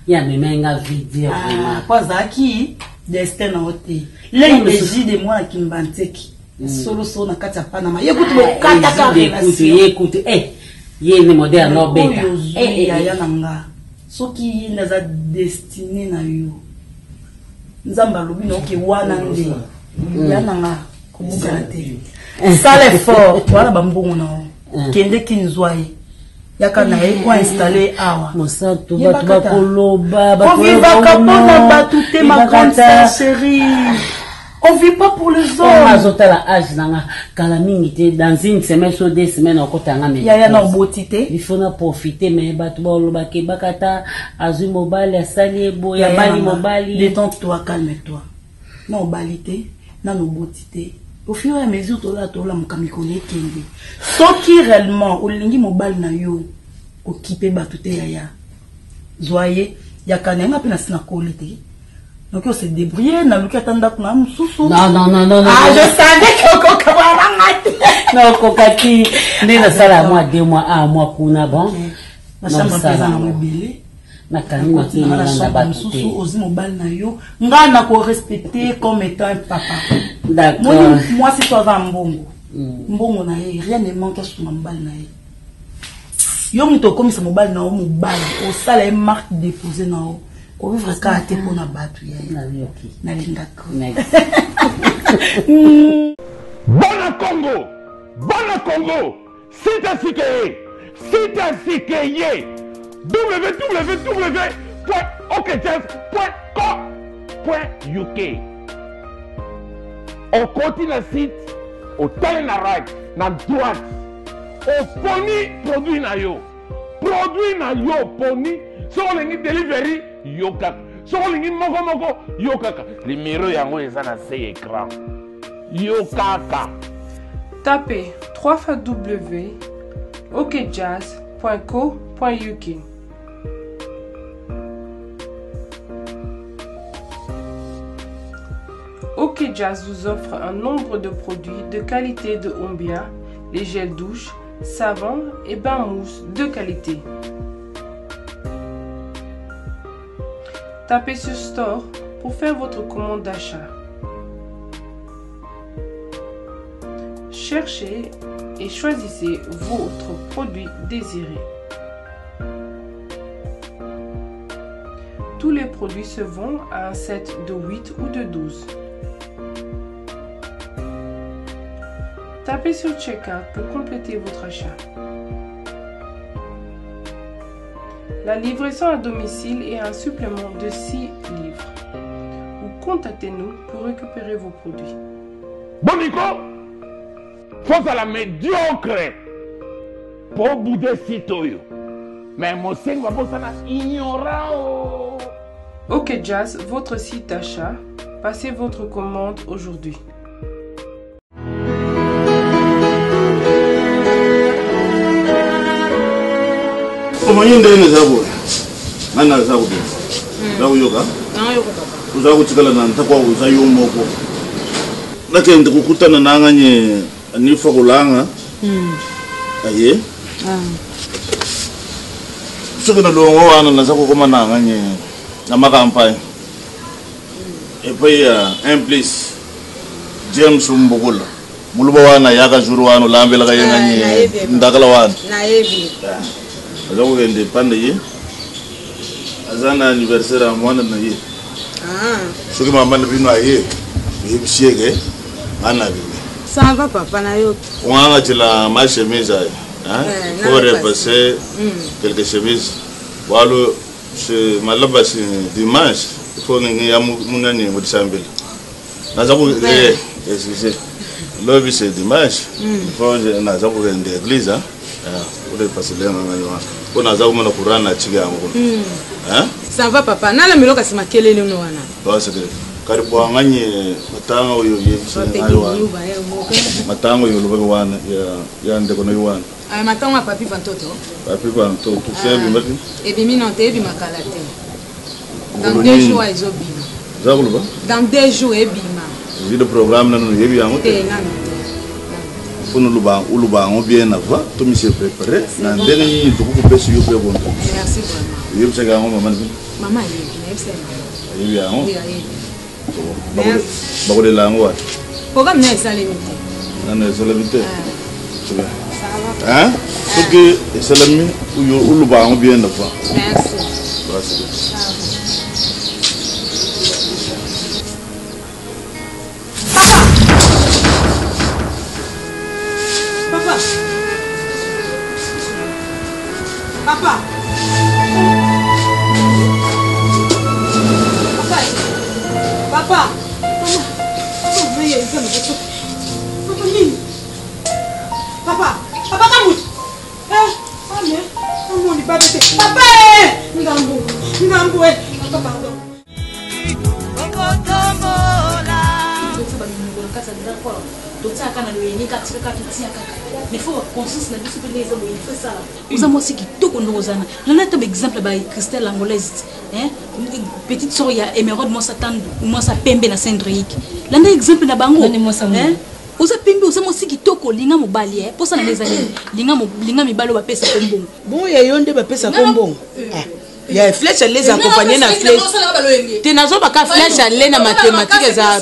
ya memenga video vraiment kwa zaki destin na hote le meji de moi qui mbanteki solo so na kati pana ma yekutu kata ka écoute ye ni moderne no beta ya nanga soki naza destiné na yo nzamba lobi no ke wana nde ya nanga kumukate sale fort wala bambongo na kende kinzwaye yaka na eko installer awa mosato batu bakoloba on vit pas kapona batu te ma grande chérie on vit pas pour les hommes azota la âge nanga kala mingi te dans une semaine sur 2 semaines okotanga mais ya na botité il faut na profiter mais batu bakoloba ke bakata azu mobile asali ebo ya bali mobile détends-toi calme-toi na obalité na no botité au fur et à mesure tola mukamikone kende soki réellement olingi mobile na yo okipe batute ya zoye ya kanenga pe na sina kolite donc on se débrouiller na luka tanda kuna mususu non je savais que kokabanga non kokati ndena sala moi 2 mois à mois kuna bon na chamba pesa na mobile na kanina tena na batute ozi mobile na yo nga na ko respecter comme étant un papa. D'accord. Moi si toi va mbongo. Mbongo na ye rien ne manque sur mobile na ye. Yo mito comme ça mobile na o mobile o sala e marque déposée na o. O vivre ka te pona batu ya. Na linga ko. Bona Congo. Sita sikeye. www.okjazz.com.uk. On continue le site, au télé na right, na droite. Au poni produit na yo. Produit na yo poni. So lingi delivery yo kaka. So lingi moko yo kaka. Numéro yango eza na se écran. Yo kaka. Tapez www.okjazz.co.uk. OK Jazz vous offre un nombre de produits de qualité de Ombia, les gels douche, savon et bain mousse de qualité. Tapez sur Store pour faire votre commande d'achat. Cherchez et choisissez votre produit désiré. Tous les produits se vendent à un set de 8 ou de 12. Tapez sur Checkout pour compléter votre achat. La livraison à domicile est un supplément de 6 livres. Ou contactez-nous pour récupérer vos produits. Boniko, faut à la médiocre pour bouder sitoyo. Mais mon seigne va pas s'en ignorant. OK Jazz, votre site d'achat. Passez votre commande aujourd'hui. Omanyinde ene zabo. Nana zabo. Zabo yoga. Uzaku tsikala na ntakwa uzayo moko. Nake ndikukutana nanganye anifa kulanga. Aye. Sokana longo wana nazako koma nanganye na makampani. Et puis un plus James Mbogula. Muluba wana yaka juru wana lambela kayenganye ndakala wana. Na yebi. Azako kende pande ye. Azana anniversaire à mwana na ye. Soki mama na bino aye. Yebisiege ana bibi. Ça va papa na yo. Wanga tila ma chemise ay. Faut repasser quelques chemises. Walo c'est malaba c'est dimanche. Il faut ngi ya munani mo disambel. Nazako excusez. Lobby c'est dimanche. Il faut nazako kende église hein. Ule pasile nganga on nazako mona Qur'an na chiga yango. Ça va papa. Na la miloka sima kelele no wana. Ba c'est karibu anganye matango yo matango yo lobe wana ya ndeko no wana matango papi vantoto sebi mbati ebimi non te ebima kala te dans 2 jours ezobima zakuluba dans 2 jours ebima vide programme nanu yebi yango te funu uluba ngo bien ava to mi se préparer na ndenge to ko pesu yo pe bon merci vraiment yebi sega ngo mama yebi yebi yango bakole lango wa programme na esalemite nana esalemite hein donc esalemi uluba ngo bien ava merci Papa. Papa. Papa. Papa kamu. Kamu di bawah itu. Papa. Ngambu. Papa pardon. Uza aussi kitoko ndozana nana to exemple ba Christelle angolaise petite sœur ya Emeraude moi sa pembe na Saint-Dric landa exemple na bango uza pembe uza aussi kitoko linga mobali posa na lezali linga mibalo ba pesa kombongo bon ya yonde ba pesa kombongo ya flèche les accompagner na flèche tenazo baka flèche aller na mathématiques za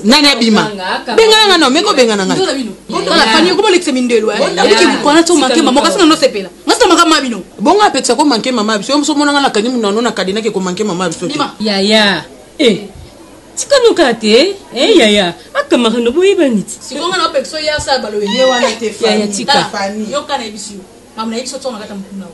nani abima bengana no meko bengana nga la famille comment l'ex mindelo ndiki kona to manke mama kasi no sepela ngasa maka mabino bonga peksa ko manke mama biso so mona nga na kanimu no na kadina ke ko manke mama biso ya tikanuka te yaya akamaka no boyibaniti sikonga na pekso ya sa balo ye wana te ya tika yo kana ebisio mamna yiso tonga kata mukuna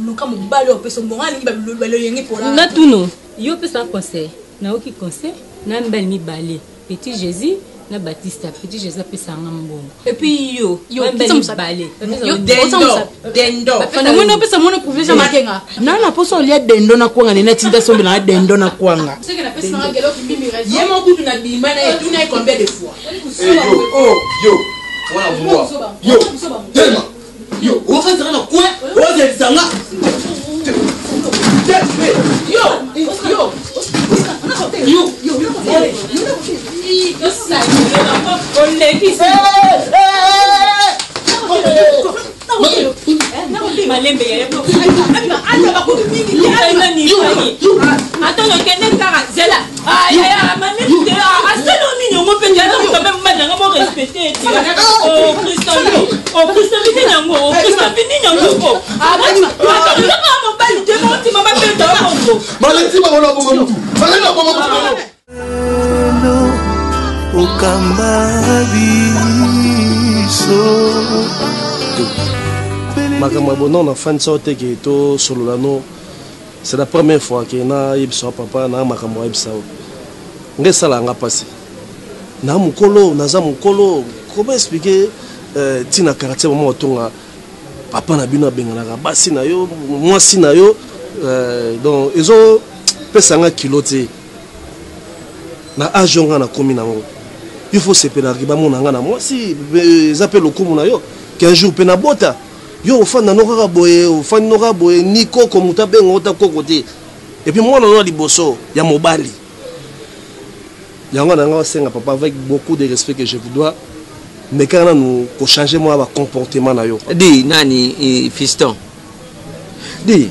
luka mobali opeso mbonga lingi balo yengi pola ngatuno yo pesa conseil na oki conseil na mbali mibale petit Jésus na Baptiste petit Jésus pesa ngambongo et puis yo mbali mibale yo dendo fana mwana pesa mwana kuvisha makenga na poso lia dendo na kwanga nina tinda sombe na dendo na kwanga c'est que na pesa ngelo kimbimi raison yemo kutu na bima na etu na combien de fois yo wana mbwa yo tellement yo on va entrer dans quoi on est dans là makambo bono na fan sorte que to sololano c'est la première fois que na yebso papa na makambo yebsa ngesala nga passé na mukolo naza mukolo comment expliquer tina caractère moment otonga papa na bino bengana basi na yo mwasi na yo donc ezo pesa nga kilote na ajonga na komi nango il faut se pénaliser ba mona nga na mwasi zape lokumu na yo qu'un jour pe na bota yo ofanda nokaka boye ofandi noka boye ni koko muta bengo ota koko te et puis moi non liboso ya mobali yango na nga senga papa avec beaucoup de respect que je vous dois mais quand nous pour changer moi ba comportement na yo di nani fiston di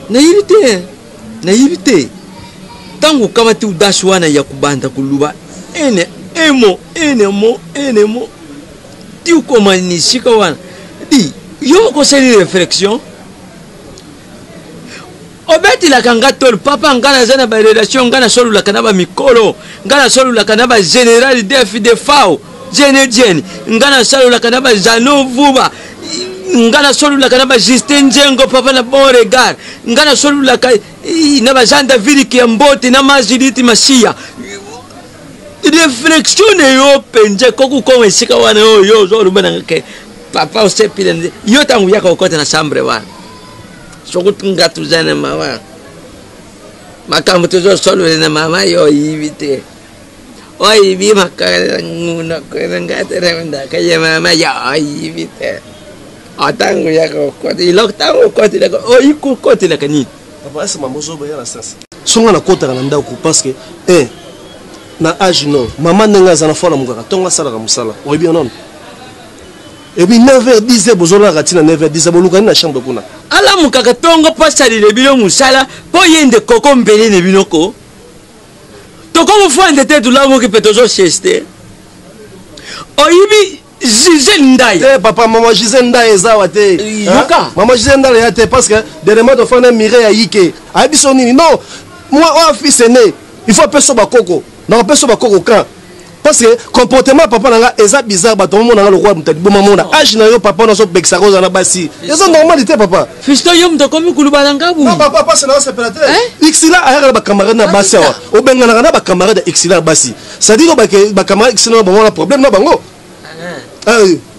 naivite tangu kama ti udashi wana ya kubanda kuluba enemo ti ukomanishika wana di yo koseli réflexion obeti la kanga tol papa ngana zana ba relation ngana solo la kanaba mikolo ngana solo la kanaba général def de fao jene ngana solo la kanaba jano vuba ngana solo la kanaba Justin Njengo papa na bon regard ngana solo la na ba Jean David Kiambote na Majiditi Masia réflexion yo penje koku ko esika wana yo zo rubana ke papa usepile yo tangu yaka okota na chambre wana sokutunga tuzana mawa makambo tozosolole na mama yo oyibi te oyibi makala nguna kwerengaterendaka ye mama yo oyibi te atango yako koti loktango koti lako oyiku koti laka nini papa ese mama ozoboya na sasa songa na kotaka na ndako parce que na âge non mama ndenge aza na fola mokaka ntongo asalaka mosala oyebi nono ebi 9h 10h bozolaka ntina 9h 10h bolukani na chambre kuna alamukaka ntongo mpo asalile bino mosala mpo yende koko mbele ne binoko tokomofande te tulamoki mpe tozosiese te oyibi Gisèle Ndaye papa maman Gisèle Ndaye ezawa te maman Gisèle Ndaye ya te parce que dernièrement tofanda mire ya yike ayebiso nini non moi oya fils aîné il faut apeso bakoko na apeso bakoko quand parce que comportement papa nanga eza bizarre bato mona nanga lokwa mutadi boma mona âge na yo papa na so beksa ko na basi eza normalité papa fisto yo mtokomi kulubala ngabu non papa passe na separateur xila ayaka ba camarade na basi wa obengana na ba camarade xila basi ça dit ba camarade xila ba mona problème na bango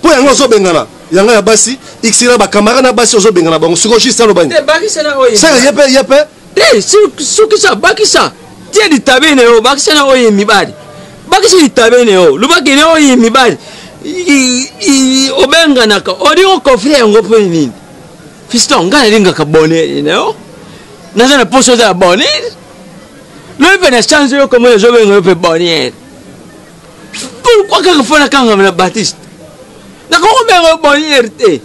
po yango zo bengana yanga ya basi xila ba camarade na basi zo bengana bango siko juste lo bani te bakisa na oye ça yepe te sukisa bakisa tie di tabene yo bakisa na oye mibali bakisi litabene yo lubakine oyi mibali obenganaka olingo kofre yango mpo nini fisto nga nalingaka bonere neo naza na poso za bonere loyi mpe na chance yo komona ezobenga yo mpe bonere pourkui kaka fo nakangama na baptiste nakokobenga yo bonere te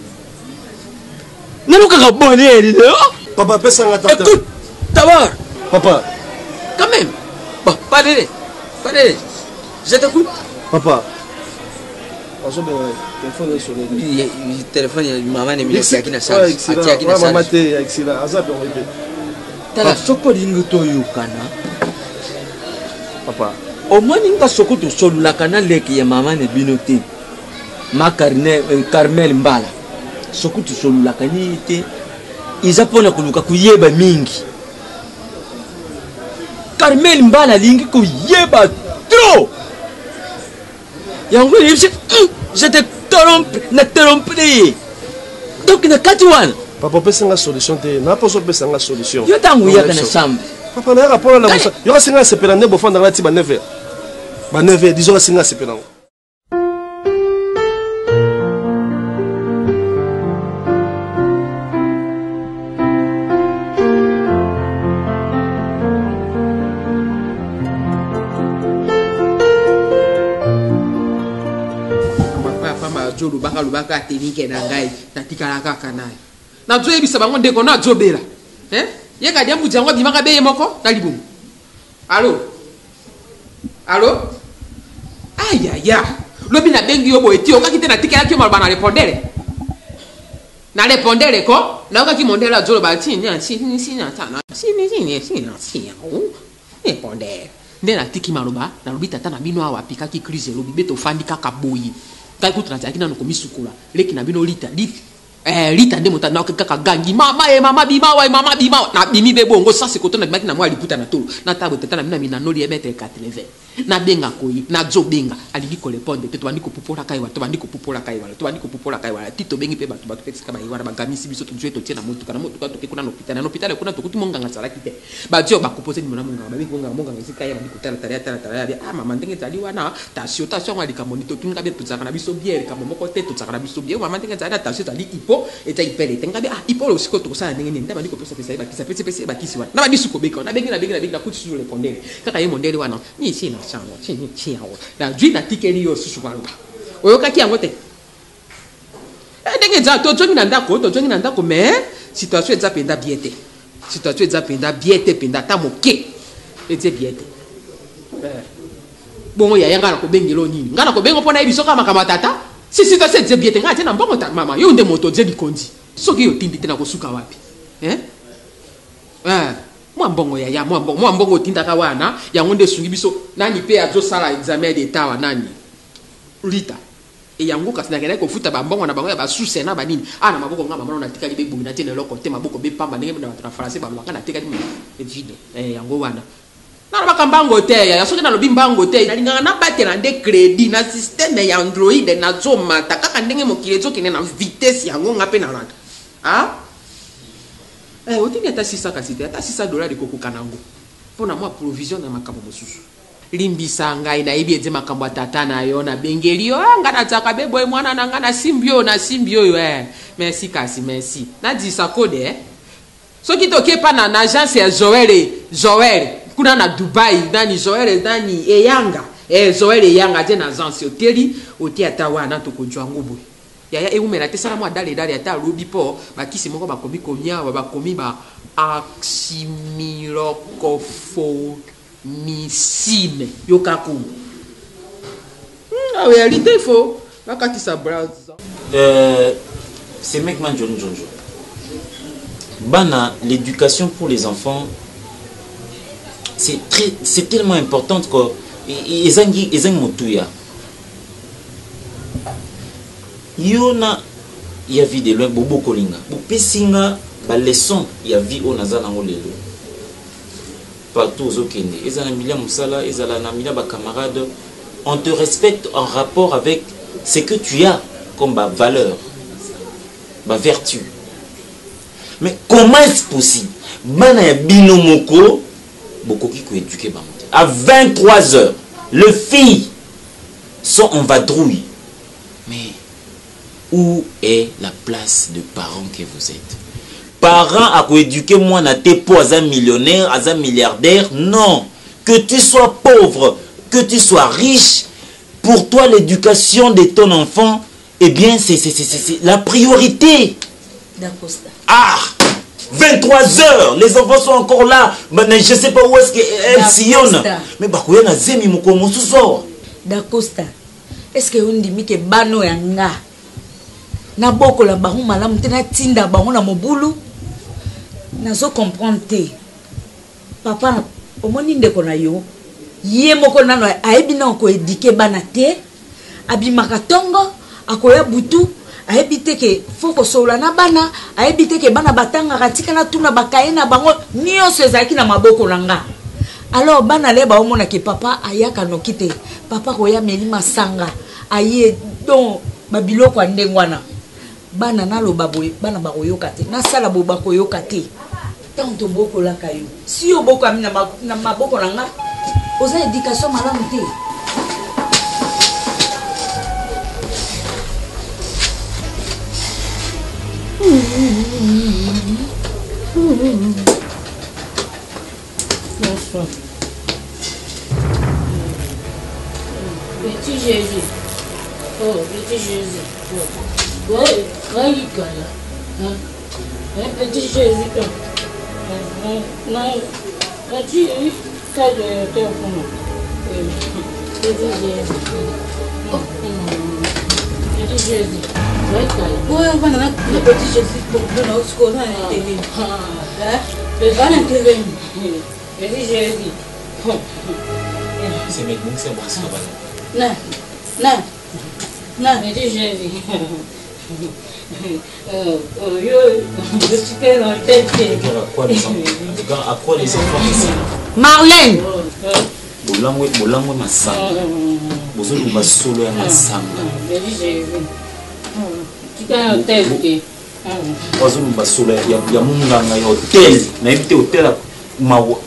nalukaka bonere neo papa pesanga tata écoute d'abord papa quand même bon parlez je t'écoute. Papa. Téléphone sur le téléphone, maman n'est pas qui n'a ça. Maman t'es excellent. Azap on répète. Tala soko lingo to yukana. Papa. Au moins ninga soko to solula kana leki ya maman ne binote. Ma Carmel Mbala. Soko to solula kani te. Iza pona kuluka kuyeba mingi. Carmel Mbala lingi kuyeba trop. Yango je te trompe. Donc na katiwana. Papa pesa nga solution te. Na poso pesa nga solution. Yo tangu yaka na chambre. Papa na rapport na musa. Yo singa sepela ne bofanda na ti ba 9h. Ba 9h disons singa sepela. lubaka tenike na ngai natikala kaka naye nazoyebisa bango ndeko nazobela ye kadi ambuti yango abimaka beye moko na libumu alo ayaya lobi nabengi yo boye ti okaki te natikelaki yo maloba na repondere ko naokaki mondele azoloba repondere nde natiki maloba nalobi tata na bino awa apikaki crise elobi be tofandi kaka boye kai kutu nazalaki nano komisukula leki na bino lita nde moto naoke kaka gangi mama bima na bimi be bongo sase koto na bimaki na mwa liputa na tolo na tabo tata na mina minanoli emetre 80 na benga koyi na zobenga alingi koreponde te tobandi kopupola kai wala tito bengi pe bato pesika bayiwana bagamisi biso tozwe totie na motuka tokekuna na hôpital kuna tokuti monganga salaki te bazio bakopose ni mona monganga babi monganga esika ya bandiko tala mama ndenge tali wana tasio alika monito kinga be tozaka na biso biere kama moko te tozaka na biso biere mama ndenge tali tasio tali ipo eta ipele tenga be ipo lo siko tokosala ndenge nini ndaba ndiko pesa bakisa bakisi wana na badisu kobeka na bengi na kuti sur le pondele kaka ye mondele wana ni sina chango chini na jui na tikeli yo susu kwanga oyokaki yango te ndenge za tojongi na ndako mais situation eza penda biete penda ta moke ete biete bongo ya yanga na kobengelo nini ngana kobengo pona ebiso kama matata si situation eza biete ngati na mbongo ta mama yo nde moto je likondi soki yo tindi te na kosuka wapi mwambongo ya mwambongo tindaka wana yango nde sungi biso nani pe azosala examen d'état wa nani lita e yango kasi nakenda kofuta bambongo na bango ya basuse na banini ana maboko ngamba mona natikali be bumi na tene loko te maboko be pamba ndenge na français balobaka natikali vide yango wana na bakambango te ya soki na lobi mbango te nalinganga na batela nde crédit na système ya Android na zomata kaka ndenge mokili ezokende na vitesse yango ngape na randa otingi ata $600 kasi te ata $600 ekokoka nango mpona mwa provision na makambo mosusu limbisa ngai nayebi ete makambo ya tata na yo nabengeli yo nga nataka beboye mwana na nga nasimbi oyo merci kasi merci nadisa kode soki toke pa na agence ya Joel kuna na Dubai nani Joel nani eyanga Joel eyanga te na agence oteli oti ata wana tokojwa ngubo yaya eumela te sala mwa dale ata lobi po bakisi moko bakomi konyawa bakomi ba oxymilocophonicine yokaku en réalité il faut bakatisa bras c'est mec man Johnny Jonjo bana l'éducation pour les enfants c'est tellement important que ezangi motuya yona ya vie de loin bobo kolinga bopesinga ba leçon ya vie o nazana ngolelo partout aux okende ezana milia musala ezala na milia ba camarades on te respecte en rapport avec ce que tu as comme ba valeur ba vertu mais comment est-ce possible bana ya bino moko bokoki ko éduquer ba monte à 23h les filles sont en vadrouille mais où est la place de parents que vous êtes? Parents à éduquer moi na te po à un millionnaire, à un milliardaire, non. Que tu sois pauvre, que tu sois riche, pour toi l'éducation de ton enfant, eh bien c'est la priorité. Ah, 23h, les enfants sont encore là. Mais je ne sais pas où est-ce qu'elles sillonnent. Mais bakoya na zemi moko mosuso. D'Acosta, est-ce que on dit que bano yanga? Na boko la bango malamu te na tinda bango na mobulu nazo comprendre te papa omoni ndeko na yo ye moko nano ayebi na ko éduquer bana te abimaka tongo akoya butu ayebi te ke foko sola na bana ayebi te ke bana batanga katika na tuna bakaye na bango nyonso ezaki na maboko nanga alors bana le ba omona ke papa ayaka nokite papa koya meli masanga aye don babiloko andengwana bana naloba boye bana bakoyoka te nasala bo bakoyoka te tanto boko la kayo si o boko amina na maboko nanga oza éducation malamu te Petit Jésus. Oh, petit Jésus. Ouais, petit Jésus. Non, petit ça de téléphone. Petit Jésus. Petit Jésus. Ouais, voilà, le petit Jésus pour nous, ce qu'on a été. Petit Jésus. C'est mec, c'est bon, c'est non, non, non, petit Jésus. À quoi les enfants ici? Marlène. Bolango masanga. Bozolo basolo ya masanga. Bozolo basolo ya munganga ya hotel. Na éviter hotel mawa.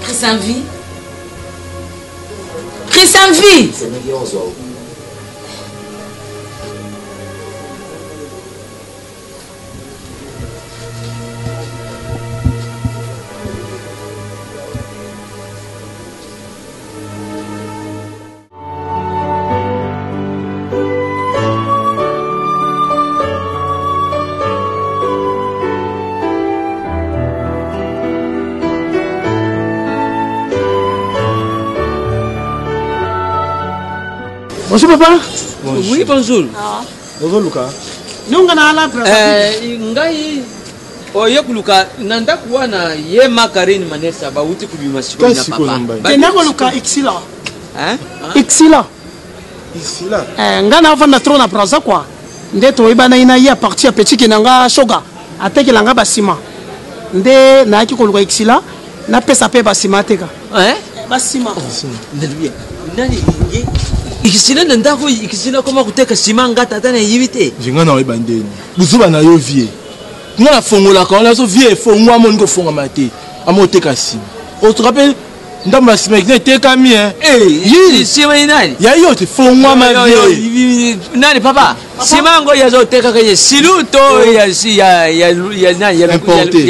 Chris en vie. Chris en vie. C'est meilleur zo. Bonjour papa. Bonjour. Oui, bonjour. Bonjour Luka. Nunga na ala ngai oye kuluka nanda kuwana ye makarine manesa ba uti kubima siko na papa. Kenako Luka Xila. Hein? Xila. Xila. Ngana vanda trop na praza quoi. Ndeto ibana ina ya partie petit kinanga shoga. Atekelanga basima. Nde na ki koluka Xila na pesa pe basima teka. Hein? Basima. Ndelibia. Nani ye ikisina ndako ikisina koma kuteka simanga tata na yibite jinga na webandeni buzuba na yo vie ngana fongola ka na so vie fongwa mo ngo fonga mate amoteka nsima otorape ndambo ya nsima etekami nsima nani ya yo te fongwama vie nani papa nsima yango yazotekaka ye siluto ya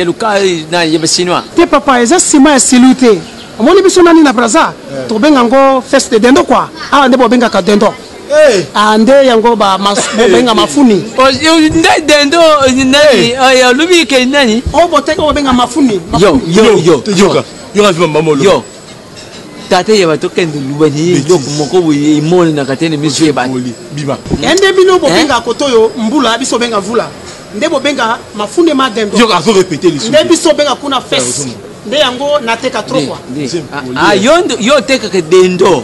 luka ya basinois te papa eza nsima ya silu te omoni biso nani na braza tobenga yango feste de dendo kwa awa nde bobengaka dendo nde yango bobenga mafuni nde dendo nani olubi ke nani o boteka bobenga mafuni yo tate ya batokende lubani eloko moko boye emonenaka te na miso ya bato nde bino bobenga kotoyo mbula biso benga vula nde bobenga mafune ma dendo nde biso benga kuna feste nde yango nateka trop kwa yo tekaka dendo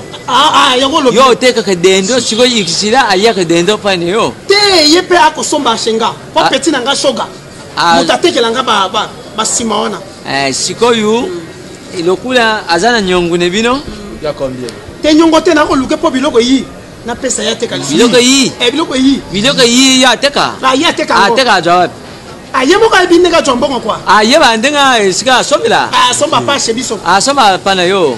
yango yo otekaka dendo sikoyo ikisila aliaka dendo pane yo te ye mpe akosomba ashenga po peti na nga shoga moto atekelanga basima wana sikoyo lokula aza na nyongo ne bino te nyongo te nakoluke mpo biloko yi napesa ye ateka biloko yi yo ateka azwa wapi aye moko ayebi ndenge azwa mbongo kwa ayeba ndenge esika asombela asomba pashe biso asomba pana yo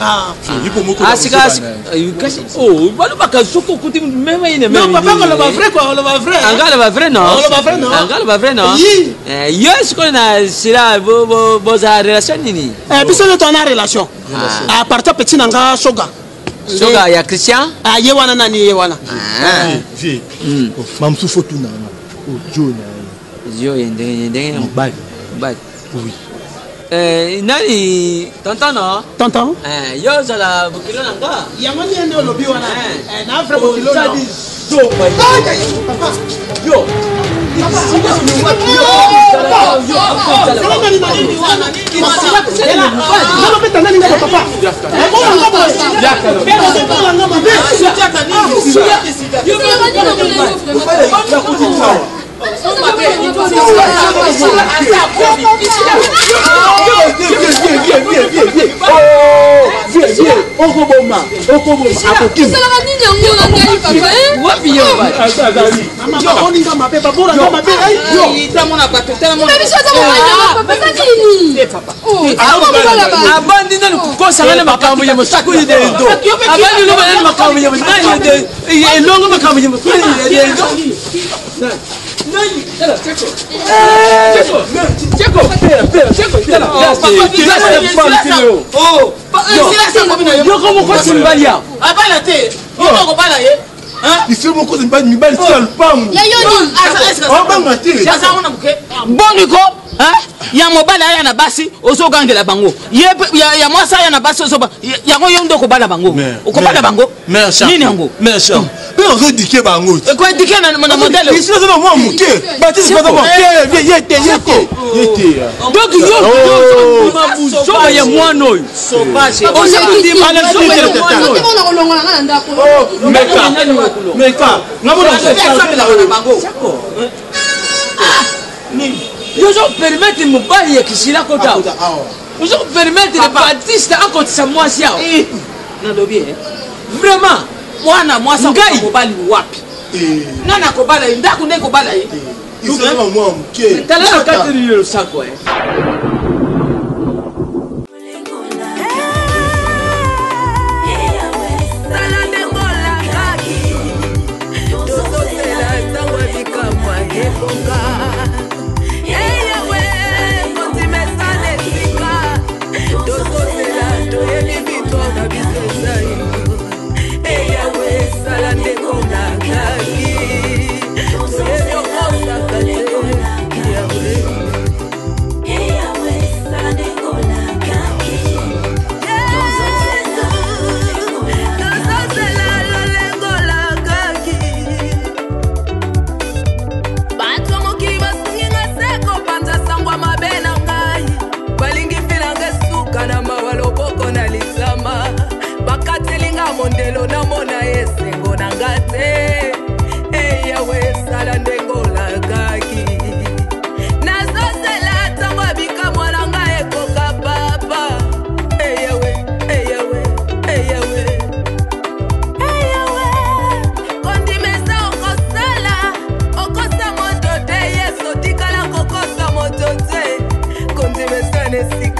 balobaka soki okuti meme ine angaloba vrai non yo sikoyo na sila boza relation nini biso nde toana relation aparta petit na nga shoga ya christian ye wana nani ye wana mamusufu tuna jona yo ndenge mobali oui nani tonton no tonton yo zala bokilo na nga yango niende olobi wana na vrai bokilo na yo abandi nani kukosanga na makambo ya mosakuli dendo abandi loba na makambo ya nani elongo makambo ya mosakuli dendo ya mobala aya na basi ozogangela bango ya mwasi aya na basi ozoba yango yo nde okobala bango okobala bango nini yango mpe ozodike bango kodike na modele isi oza na mwa moke batisi baza moke ye te donc yosoba ya mwana oyo yozopermettre mobali ya kisila kota ozopermettre batiste akotisa mwasi yao nalobi vraiment mwana mwasi mobali wapi nani akobala ye ndako nde ekobala ye tala na kati lilo sako mondelo namona esengo na nga te eyawe sala ndengola kaki nazosela ntango abika mwana nga ekoka papa eyawe kondimesa okosala okosa moto te yeso tikala kokosa moto te kondimesa nesi